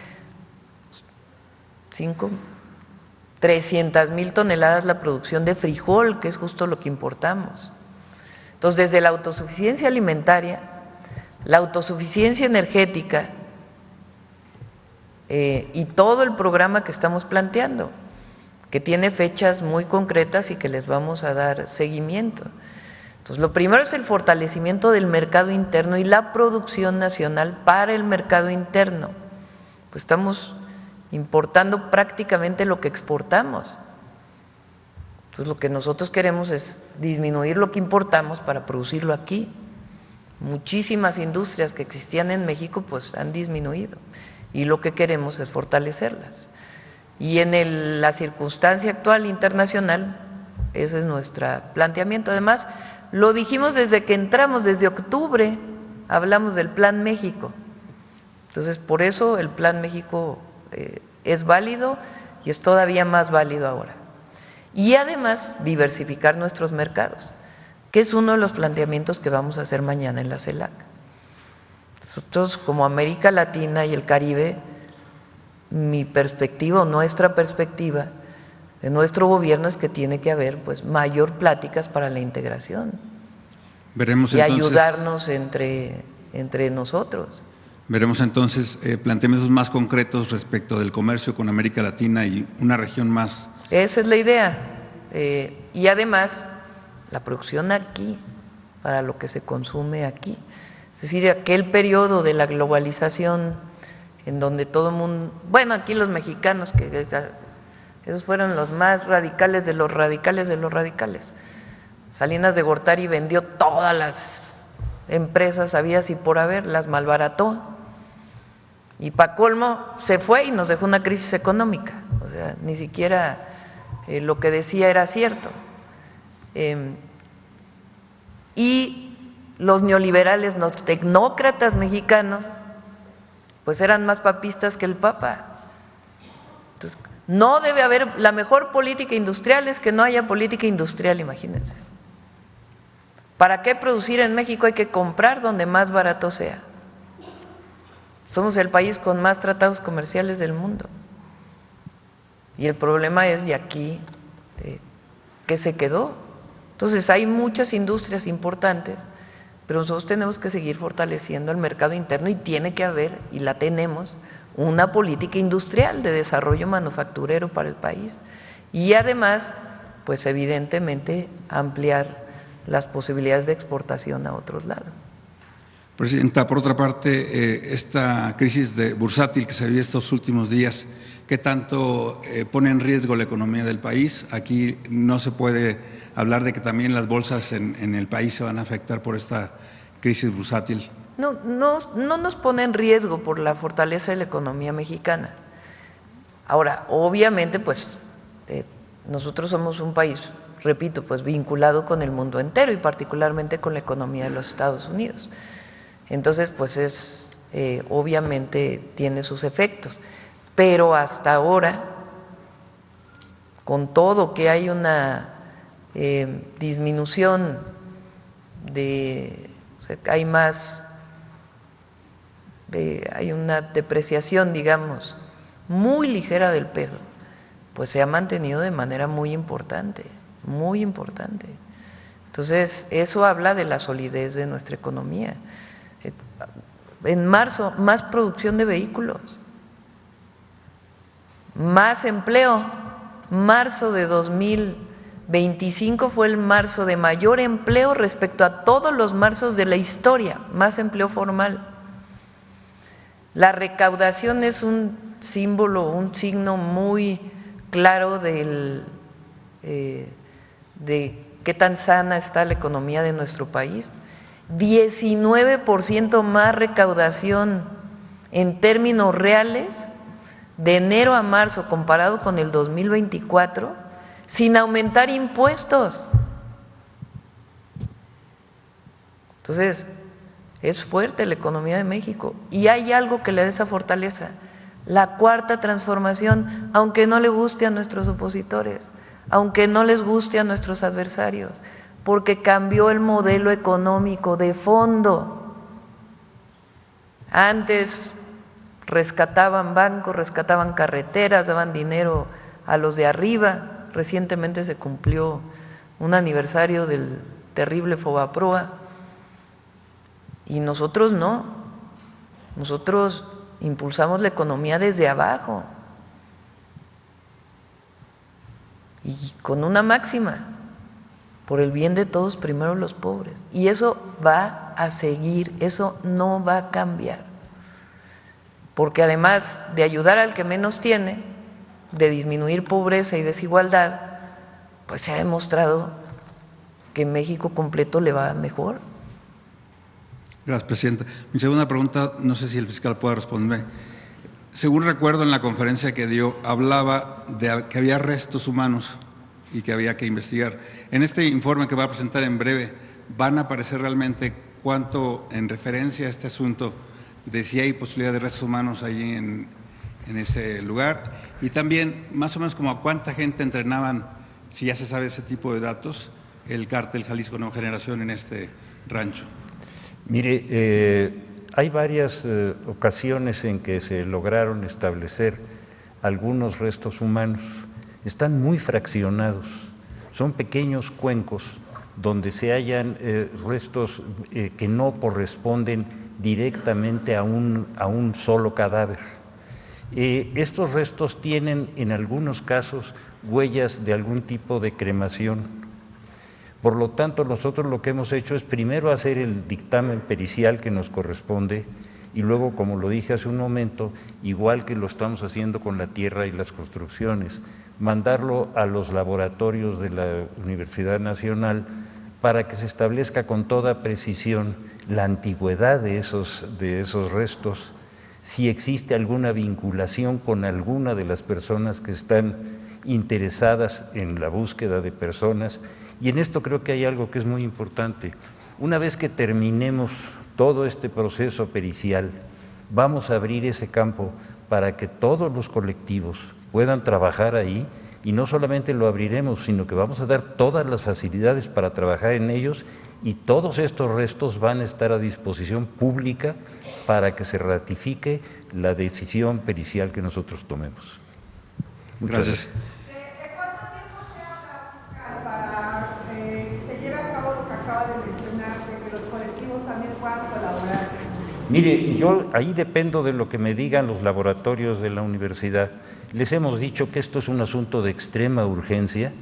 300,000 toneladas la producción de frijol, que es justo lo que importamos. Entonces, desde la autosuficiencia alimentaria, la autosuficiencia energética y todo el programa que estamos planteando, que tiene fechas muy concretas y que les vamos a dar seguimiento. Entonces, lo primero es el fortalecimiento del mercado interno y la producción nacional para el mercado interno. Pues estamos importando prácticamente lo que exportamos. Entonces, lo que nosotros queremos es disminuir lo que importamos para producirlo aquí. Muchísimas industrias que existían en México pues han disminuido y lo que queremos es fortalecerlas. Y en la circunstancia actual internacional, ese es nuestro planteamiento. Además, lo dijimos desde que entramos, desde octubre, hablamos del Plan México. Entonces, por eso el Plan México es válido y es todavía más válido ahora. Y además, diversificar nuestros mercados, que es uno de los planteamientos que vamos a hacer mañana en la CELAC. Nosotros, como América Latina y el Caribe, mi perspectiva o nuestra perspectiva de nuestro gobierno es que tiene que haber pues mayor pláticas para la integración. Veremos y entonces, ayudarnos entre nosotros. Veremos entonces planteamientos más concretos respecto del comercio con América Latina y una región más. Esa es la idea. Y además, la producción aquí, para lo que se consume aquí. Es decir, aquel periodo de la globalización en donde todo el mundo, bueno, aquí los mexicanos, que esos fueron los más radicales de los radicales de los radicales. Salinas de Gortari vendió todas las empresas habidas y por haber, las malbarató. Y pa' colmo se fue y nos dejó una crisis económica. O sea, ni siquiera lo que decía era cierto. Y los neoliberales, los tecnócratas mexicanos, pues eran más papistas que el Papa. Entonces, no debe haber, la mejor política industrial es que no haya política industrial, imagínense. ¿Para qué producir en México? Hay que comprar donde más barato sea. Somos el país con más tratados comerciales del mundo. Y el problema es de aquí, ¿qué se quedó? Entonces hay muchas industrias importantes, pero nosotros tenemos que seguir fortaleciendo el mercado interno y tiene que haber, y la tenemos, una política industrial de desarrollo manufacturero para el país. Y además, pues evidentemente ampliar las posibilidades de exportación a otros lados. Presidenta, por otra parte, esta crisis bursátil que se vive estos últimos días, ¿qué tanto pone en riesgo la economía del país? Aquí no se puede hablar de que también las bolsas en el país se van a afectar por esta crisis bursátil. No nos pone en riesgo por la fortaleza de la economía mexicana. Ahora, obviamente, pues nosotros somos un país, repito, pues vinculado con el mundo entero y particularmente con la economía de los Estados Unidos. Entonces, pues obviamente tiene sus efectos, pero hasta ahora, con todo que hay una disminución hay una depreciación, digamos, muy ligera del peso, pues se ha mantenido de manera muy importante, muy importante. Entonces, eso habla de la solidez de nuestra economía. En marzo, más producción de vehículos, más empleo. Marzo de 2025 fue el marzo de mayor empleo respecto a todos los marzos de la historia, más empleo formal. La recaudación es un símbolo, un signo muy claro de qué tan sana está la economía de nuestro país. 19% más recaudación en términos reales de enero a marzo comparado con el 2024, sin aumentar impuestos. Entonces, es fuerte la economía de México y hay algo que le da esa fortaleza, la cuarta transformación, aunque no le guste a nuestros opositores, aunque no les guste a nuestros adversarios, porque cambió el modelo económico de fondo. Antes rescataban bancos, rescataban carreteras, daban dinero a los de arriba. Recientemente se cumplió un aniversario del terrible Fobaproa y nosotros no, nosotros impulsamos la economía desde abajo y con una máxima: por el bien de todos, primero los pobres. Y eso va a seguir, eso no va a cambiar. Porque además de ayudar al que menos tiene, de disminuir pobreza y desigualdad, pues se ha demostrado que México completo le va mejor. Gracias, Presidenta. Mi segunda pregunta, no sé si el fiscal puede responder. Según recuerdo, en la conferencia que dio, hablaba de que había restos humanos y que había que investigar. En este informe que va a presentar en breve, ¿van a aparecer realmente cuánto, en referencia a este asunto, de si hay posibilidad de restos humanos allí en ese lugar? Y también, más o menos, como a cuánta gente entrenaban, si ya se sabe ese tipo de datos, el cártel Jalisco Nueva Generación en este rancho. Mire, hay varias ocasiones en que se lograron establecer algunos restos humanos. Están muy fraccionados, son pequeños cuencos donde se hallan restos que no corresponden directamente a un solo cadáver. Estos restos tienen en algunos casos huellas de algún tipo de cremación. Por lo tanto, nosotros lo que hemos hecho es primero hacer el dictamen pericial que nos corresponde y luego, como lo dije hace un momento, igual que lo estamos haciendo con la tierra y las construcciones, mandarlo a los laboratorios de la Universidad Nacional para que se establezca con toda precisión la antigüedad de esos restos, si existe alguna vinculación con alguna de las personas que están interesadas en la búsqueda de personas. Y en esto creo que hay algo que es muy importante. Una vez que terminemos todo este proceso pericial, vamos a abrir ese campo para que todos los colectivos puedan trabajar ahí, y no solamente lo abriremos, sino que vamos a dar todas las facilidades para trabajar en ellos, y todos estos restos van a estar a disposición pública para que se ratifique la decisión pericial que nosotros tomemos. Muchas gracias. ¿De cuánto tiempo se habla, para que se lleve a cabo lo que acaba de mencionar, de que los colectivos también puedan colaborar? Mire, yo ahí dependo de lo que me digan los laboratorios de la universidad. Les hemos dicho que esto es un asunto de extrema urgencia.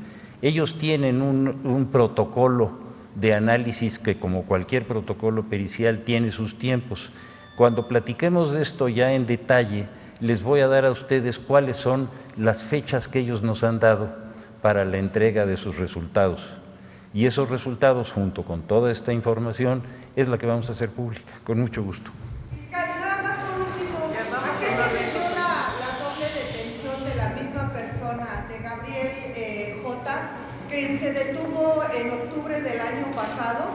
Ellos tienen un protocolo de análisis que, como cualquier protocolo pericial, tiene sus tiempos. Cuando platiquemos de esto ya en detalle, les voy a dar a ustedes cuáles son las fechas que ellos nos han dado para la entrega de sus resultados. Y esos resultados, junto con toda esta información, es la que vamos a hacer pública, con mucho gusto. Fiscal, nada más por último, ¿a qué se debió la doble detención de la misma persona, de Gabriel J., que se detuvo en octubre del año pasado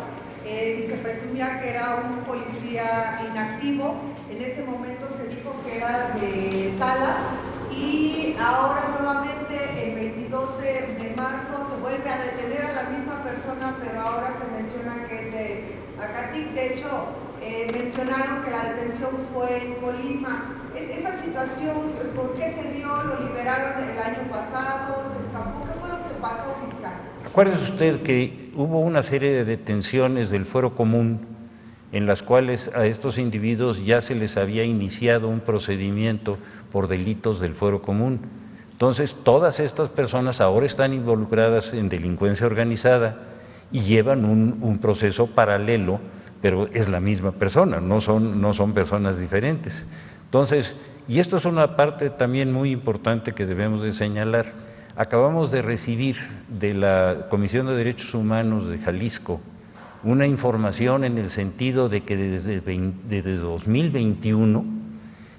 y se presumía que era un policía inactivo? En ese momento se dijo que era de Tala, y ahora nuevamente el 22 de marzo se vuelve a detener a la misma persona, pero ahora se menciona que es de Acatic. De hecho, mencionaron que la detención fue en Colima. Esa situación, ¿por qué se dio? ¿Lo liberaron el año pasado? ¿Se escapó? ¿Qué fue lo que pasó, fiscal? Acuérdese usted que hubo una serie de detenciones del Fuero Común en las cuales a estos individuos ya se les había iniciado un procedimiento por delitos del Fuero Común. Entonces, todas estas personas ahora están involucradas en delincuencia organizada y llevan un proceso paralelo, pero es la misma persona, no son personas diferentes. Entonces, y esto es una parte también muy importante que debemos de señalar. Acabamos de recibir de la Comisión de Derechos Humanos de Jalisco una información en el sentido de que desde 2021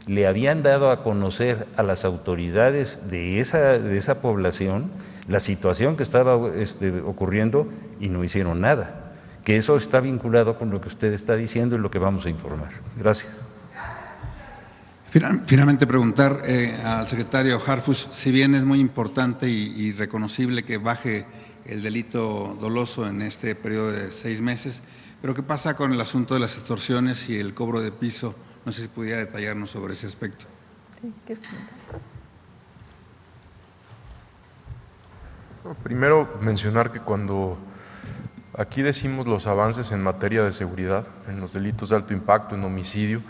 le habían dado a conocer a las autoridades de esa población la situación que estaba ocurriendo y no hicieron nada, que eso está vinculado con lo que usted está diciendo y lo que vamos a informar. Gracias. Finalmente preguntar al secretario Harfuch, si bien es muy importante y reconocible que baje el delito doloso en este periodo de 6 meses, pero ¿qué pasa con el asunto de las extorsiones y el cobro de piso? No sé si pudiera detallarnos sobre ese aspecto. Primero, mencionar que cuando aquí decimos los avances en materia de seguridad, en los delitos de alto impacto, en homicidio,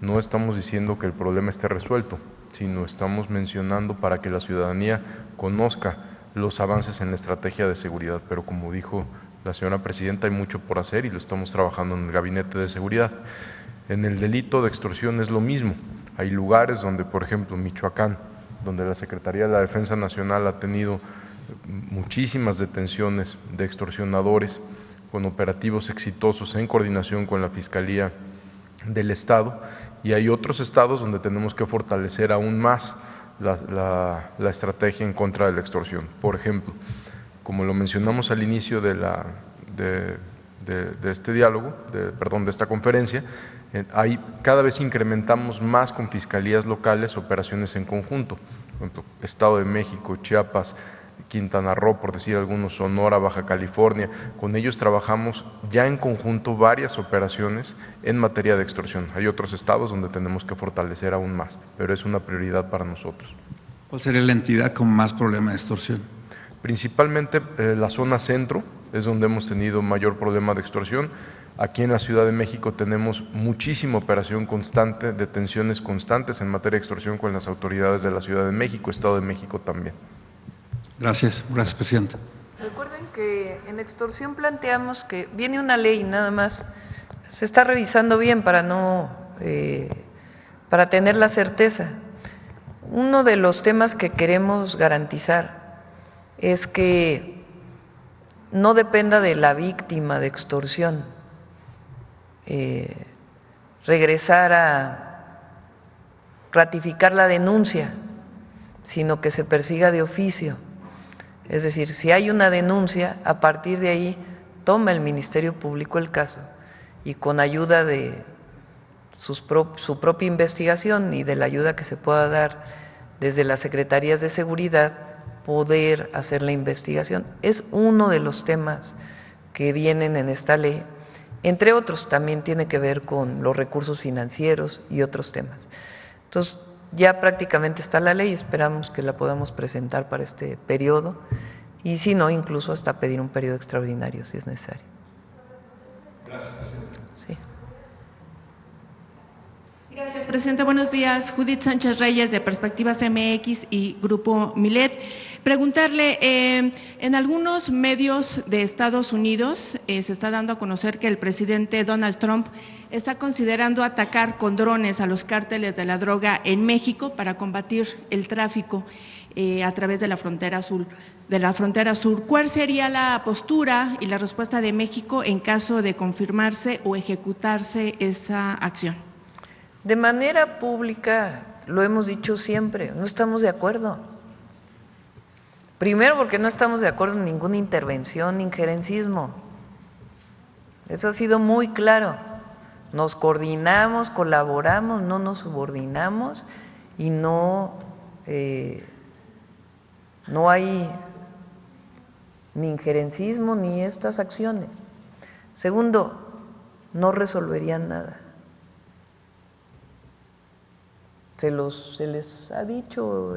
no estamos diciendo que el problema esté resuelto, sino estamos mencionando para que la ciudadanía conozca los avances en la estrategia de seguridad. Pero como dijo la señora presidenta, hay mucho por hacer y lo estamos trabajando en el Gabinete de Seguridad. En el delito de extorsión es lo mismo. Hay lugares donde, por ejemplo, Michoacán, donde la Secretaría de la Defensa Nacional ha tenido muchísimas detenciones de extorsionadores con operativos exitosos en coordinación con la Fiscalía del Estado, y hay otros estados donde tenemos que fortalecer aún más la estrategia en contra de la extorsión. Por ejemplo, como lo mencionamos al inicio de este diálogo, de esta conferencia, cada vez incrementamos más con fiscalías locales operaciones en conjunto. Por ejemplo, Estado de México, Chiapas, Quintana Roo, por decir algunos, Sonora, Baja California. Con ellos trabajamos ya en conjunto varias operaciones en materia de extorsión. Hay otros estados donde tenemos que fortalecer aún más, pero es una prioridad para nosotros. ¿Cuál sería la entidad con más problema de extorsión? Principalmente la zona centro es donde hemos tenido mayor problema de extorsión. Aquí en la Ciudad de México tenemos muchísima operación constante, detenciones constantes en materia de extorsión con las autoridades de la Ciudad de México, Estado de México también. Gracias, Presidenta. Recuerden que en extorsión planteamos que viene una ley nada más, se está revisando bien para no para tener la certeza. Uno de los temas que queremos garantizar es que no dependa de la víctima de extorsión regresar a ratificar la denuncia, sino que se persiga de oficio. Es decir, si hay una denuncia, a partir de ahí toma el Ministerio Público el caso y con ayuda de su propia investigación y de la ayuda que se pueda dar desde las Secretarías de Seguridad, poder hacer la investigación. Es uno de los temas que vienen en esta ley, entre otros también tiene que ver con los recursos financieros y otros temas. Entonces, ya prácticamente está la ley, esperamos que la podamos presentar para este periodo y si no, incluso hasta pedir un periodo extraordinario si es necesario. Gracias, presidente. Sí. Gracias, presidente. Buenos días. Judith Sánchez Reyes, de Perspectivas MX y Grupo Milet. Preguntarle, en algunos medios de Estados Unidos se está dando a conocer que el presidente Donald Trump está considerando atacar con drones a los cárteles de la droga en México para combatir el tráfico a través de la frontera sur. ¿Cuál sería la postura y la respuesta de México en caso de confirmarse o ejecutarse esa acción? De manera pública, lo hemos dicho siempre, no estamos de acuerdo. Primero porque no estamos de acuerdo en ninguna intervención, injerencismo. Eso ha sido muy claro. Nos coordinamos, colaboramos, no nos subordinamos y no hay ni injerencismo ni estas acciones. Segundo, no resolverían nada. Se les ha dicho,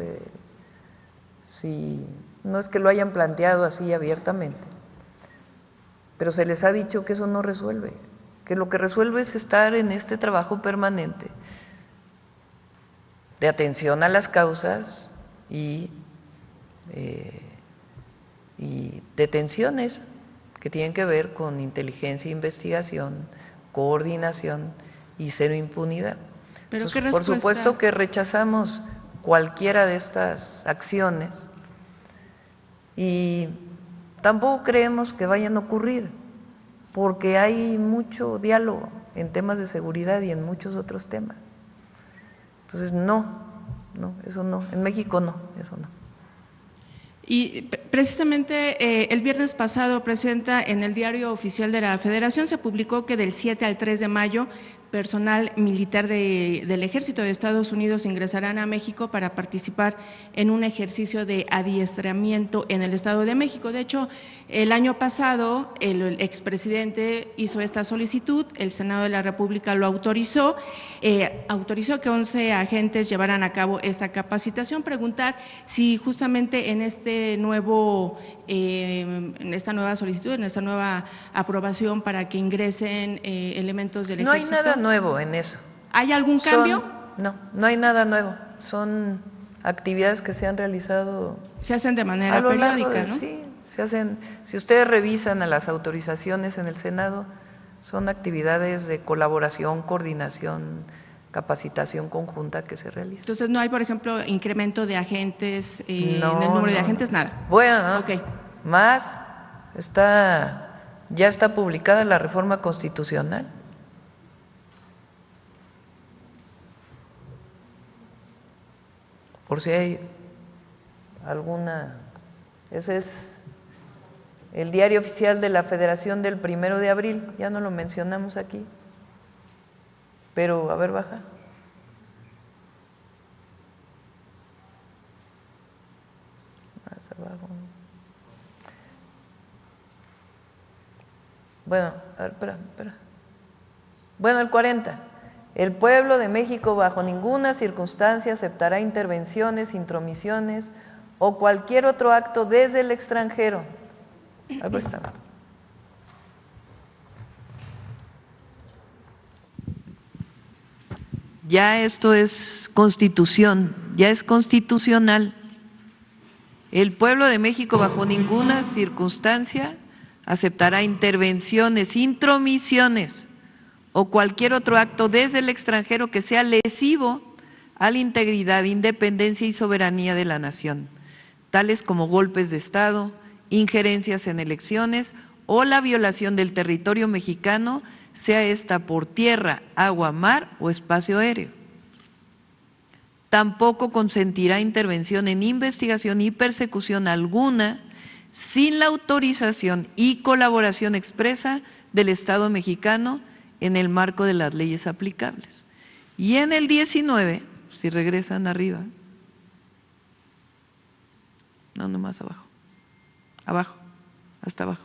si no es que lo hayan planteado así abiertamente, pero se les ha dicho que eso no resuelve, que lo que resuelve es estar en este trabajo permanente de atención a las causas y detenciones que tienen que ver con inteligencia, investigación, coordinación y cero impunidad. ¿Pero Entonces, qué respuesta? por supuesto que rechazamos cualquiera de estas acciones y tampoco creemos que vayan a ocurrir, porque hay mucho diálogo en temas de seguridad y en muchos otros temas. Entonces, eso no, en México no, eso no. Y precisamente el viernes pasado, presidenta, en el Diario Oficial de la Federación se publicó que del 7 al 3 de mayo personal militar del Ejército de Estados Unidos ingresarán a México para participar en un ejercicio de adiestramiento en el Estado de México. De hecho, el año pasado el expresidente hizo esta solicitud, el Senado de la República lo autorizó que 11 agentes llevaran a cabo esta capacitación. Preguntar si justamente en este nuevo en esta nueva solicitud, en esta nueva aprobación para que ingresen elementos del Ejército. No hay nada nuevo en eso. ¿Hay algún cambio? No hay nada nuevo. Son actividades que se han realizado. Se hacen de manera periódica, ¿no? Sí, se hacen. Si ustedes revisan a las autorizaciones en el Senado, son actividades de colaboración, coordinación, capacitación conjunta que se realiza. Entonces, ¿no hay, por ejemplo, incremento de agentes, en el número de agentes? Nada. Bueno, okay. Más, ya está publicada la reforma constitucional. Por si hay alguna, ese es el Diario Oficial de la Federación del 1 de abril, ya no lo mencionamos aquí. Pero, a ver, baja. Más abajo. Bueno, a ver, espera. Bueno, el 40. El pueblo de México bajo ninguna circunstancia aceptará intervenciones, intromisiones o cualquier otro acto desde el extranjero. Algo está. Ya esto es constitución, ya es constitucional. El pueblo de México bajo ninguna circunstancia aceptará intervenciones, intromisiones o cualquier otro acto desde el extranjero que sea lesivo a la integridad, independencia y soberanía de la nación, tales como golpes de Estado, injerencias en elecciones o la violación del territorio mexicano, sea esta por tierra, agua, mar o espacio aéreo. Tampoco consentirá intervención en investigación y persecución alguna sin la autorización y colaboración expresa del Estado mexicano en el marco de las leyes aplicables. Y en el 19, si regresan arriba, no, nomás abajo, abajo, hasta abajo.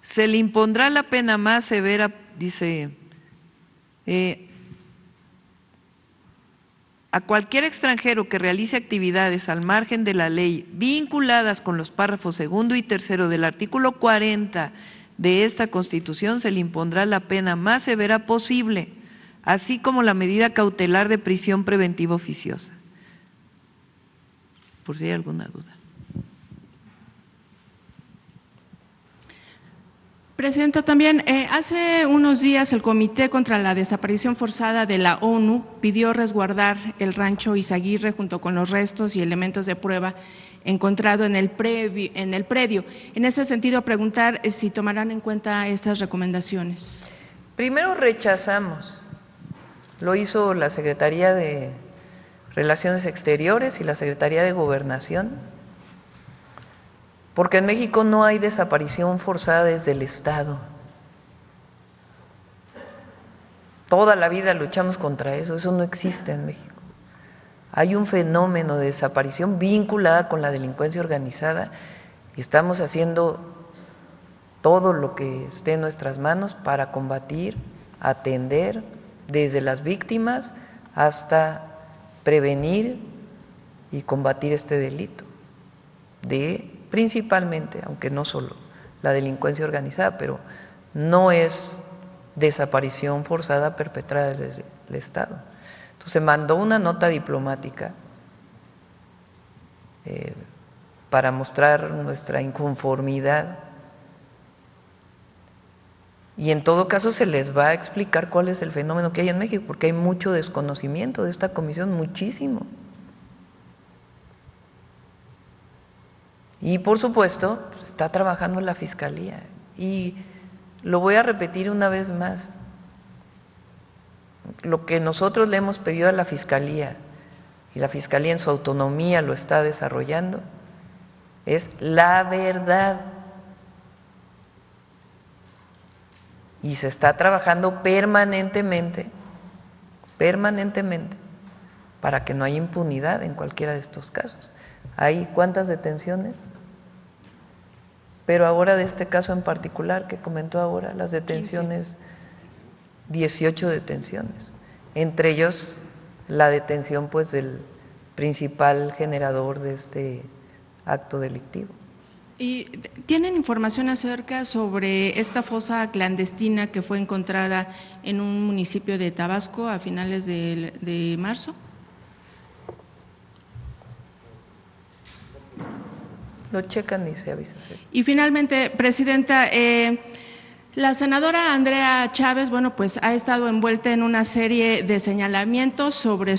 Se le impondrá la pena más severa, dice, a cualquier extranjero que realice actividades al margen de la ley vinculadas con los párrafos 2 y 3 del artículo 40 de esta Constitución, se le impondrá la pena más severa posible, así como la medida cautelar de prisión preventiva oficiosa. Por si hay alguna duda. Presidenta, también hace unos días el Comité contra la Desaparición Forzada de la ONU pidió resguardar el rancho Izaguirre junto con los restos y elementos de prueba encontrado en el predio. En ese sentido, preguntar si tomarán en cuenta estas recomendaciones. Primero rechazamos, lo hizo la Secretaría de Relaciones Exteriores y la Secretaría de Gobernación, porque en México no hay desaparición forzada desde el Estado. Toda la vida luchamos contra eso, eso no existe en México. Hay un fenómeno de desaparición vinculada con la delincuencia organizada y estamos haciendo todo lo que esté en nuestras manos para combatir, atender desde las víctimas hasta prevenir y combatir este delito principalmente, aunque no solo, la delincuencia organizada, pero no es desaparición forzada perpetrada desde el Estado. Entonces mandó una nota diplomática para mostrar nuestra inconformidad y en todo caso se les va a explicar cuál es el fenómeno que hay en México, porque hay mucho desconocimiento de esta comisión, muchísimo. Y por supuesto, está trabajando la Fiscalía. Y lo voy a repetir una vez más. Lo que nosotros le hemos pedido a la Fiscalía, y la Fiscalía en su autonomía lo está desarrollando, es la verdad. Y se está trabajando permanentemente, para que no haya impunidad en cualquiera de estos casos. ¿Hay cuántas detenciones? Pero ahora de este caso en particular que comentó ahora, las detenciones, 18 detenciones, entre ellos la detención pues del principal generador de este acto delictivo. ¿Y tienen información acerca sobre esta fosa clandestina que fue encontrada en un municipio de Tabasco a finales de marzo? Lo checan y se avisa. Y finalmente, Presidenta, la senadora Andrea Chávez, bueno, pues ha estado envuelta en una serie de señalamientos sobre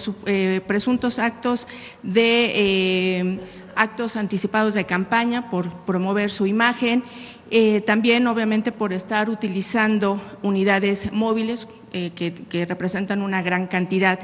presuntos actos actos anticipados de campaña por promover su imagen, también obviamente por estar utilizando unidades móviles que representan una gran cantidad,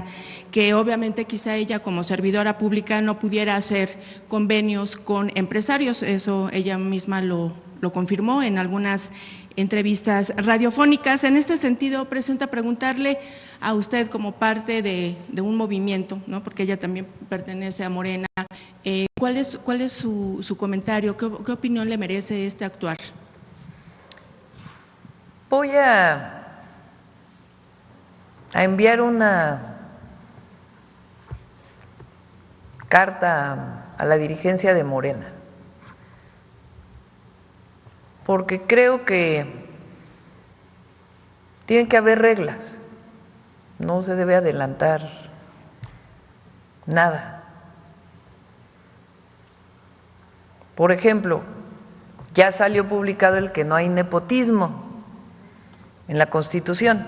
que obviamente quizá ella como servidora pública no pudiera hacer convenios con empresarios, eso ella misma lo confirmó en algunas entrevistas radiofónicas. En este sentido, Presidenta, preguntarle a usted como parte de un movimiento, ¿no?, porque ella también pertenece a Morena, ¿cuál es su comentario? ¿Qué opinión le merece este actuar? Voy a enviar una carta a la dirigencia de Morena, porque creo que tienen que haber reglas, no se debe adelantar nada, Por ejemplo, ya salió publicado el que no hay nepotismo en la Constitución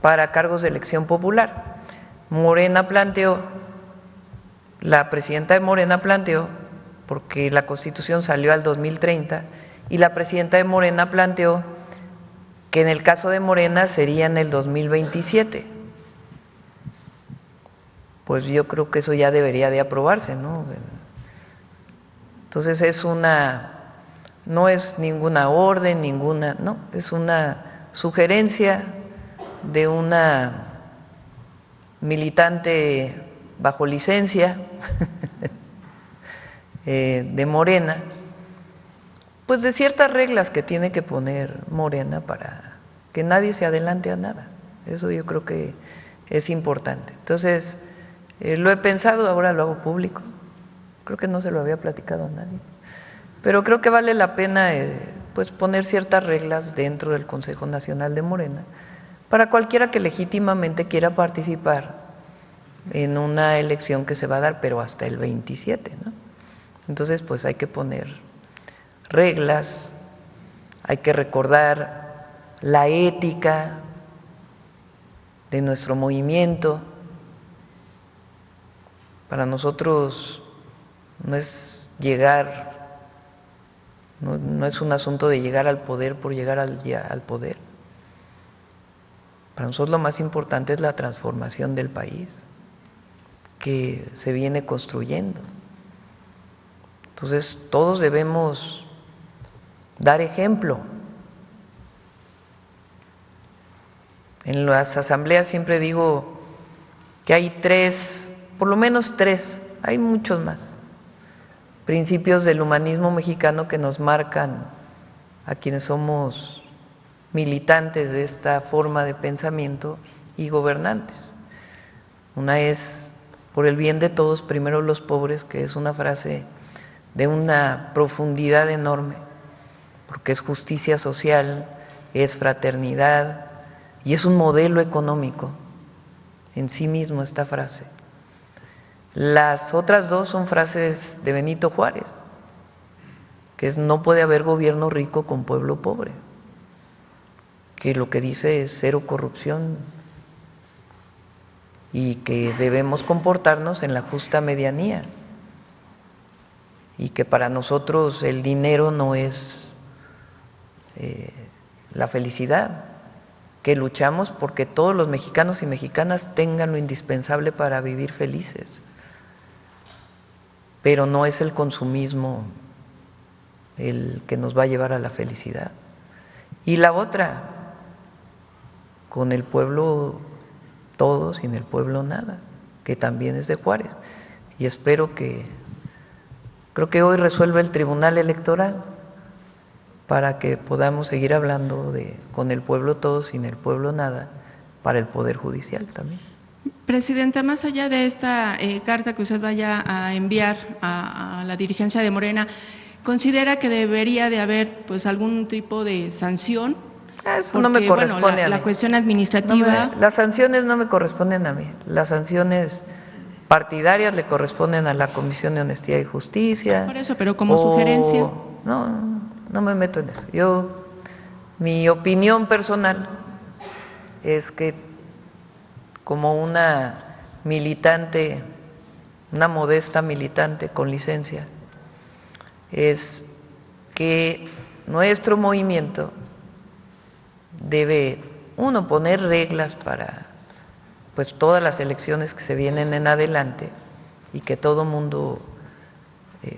para cargos de elección popular. Morena planteó, la presidenta de Morena planteó, porque la Constitución salió al 2030, y la presidenta de Morena planteó que en el caso de Morena sería en el 2027. Pues yo creo que eso ya debería de aprobarse, ¿no? Entonces no es ninguna orden, no, es una sugerencia de una militante bajo licencia de Morena, pues de ciertas reglas que tiene que poner Morena para que nadie se adelante a nada. Eso yo creo que es importante. Entonces, lo he pensado, ahora lo hago público. Creo que no se lo había platicado a nadie. Pero creo que vale la pena pues poner ciertas reglas dentro del Consejo Nacional de Morena para cualquiera que legítimamente quiera participar en una elección que se va a dar, pero hasta el 27, ¿no? Entonces, pues hay que poner reglas, hay que recordar la ética de nuestro movimiento. Para nosotros no es llegar, no es un asunto de llegar al poder por llegar al poder. Para nosotros lo más importante es la transformación del país que se viene construyendo. Entonces, todos debemos dar ejemplo. En las asambleas siempre digo que hay por lo menos tres, hay muchos más, principios del humanismo mexicano que nos marcan a quienes somos militantes de esta forma de pensamiento y gobernantes. Una es, por el bien de todos, primero los pobres, que es una frase de una profundidad enorme, porque es justicia social, es fraternidad y es un modelo económico en sí mismo esta frase. Las otras dos son frases de Benito Juárez, que es: no puede haber gobierno rico con pueblo pobre, que lo que dice es cero corrupción y que debemos comportarnos en la justa medianía, y que para nosotros el dinero no es la felicidad, que luchamos porque todos los mexicanos y mexicanas tengan lo indispensable para vivir felices, pero no es el consumismo el que nos va a llevar a la felicidad. Y la otra, con el pueblo todo, sin el pueblo nada, que también es de Juárez. Y espero creo que hoy resuelve el Tribunal Electoral para que podamos seguir hablando de con el pueblo todo, sin el pueblo nada, para el Poder Judicial también. Presidenta, más allá de esta carta que usted vaya a enviar a la dirigencia de Morena, ¿considera que debería de haber pues algún tipo de sanción? Eso porque, no me corresponde bueno, a mí. La cuestión administrativa… Las sanciones no me corresponden a mí. Las sanciones partidarias le corresponden a la Comisión de Honestidad y Justicia. Por eso, pero como sugerencia… No me meto en eso. Mi opinión personal es que como una militante, una modesta militante con licencia, es que nuestro movimiento debe, uno, poner reglas para pues todas las elecciones que se vienen en adelante y que todo mundo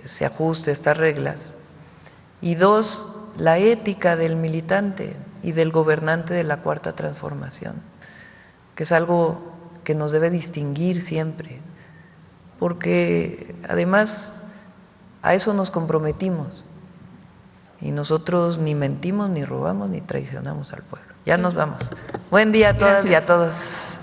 se ajuste a estas reglas, y dos, la ética del militante y del gobernante de la Cuarta Transformación, que es algo que nos debe distinguir siempre, porque además a eso nos comprometimos y nosotros ni mentimos, ni robamos, ni traicionamos al pueblo. Ya nos vamos. Buen día a todas y a todos.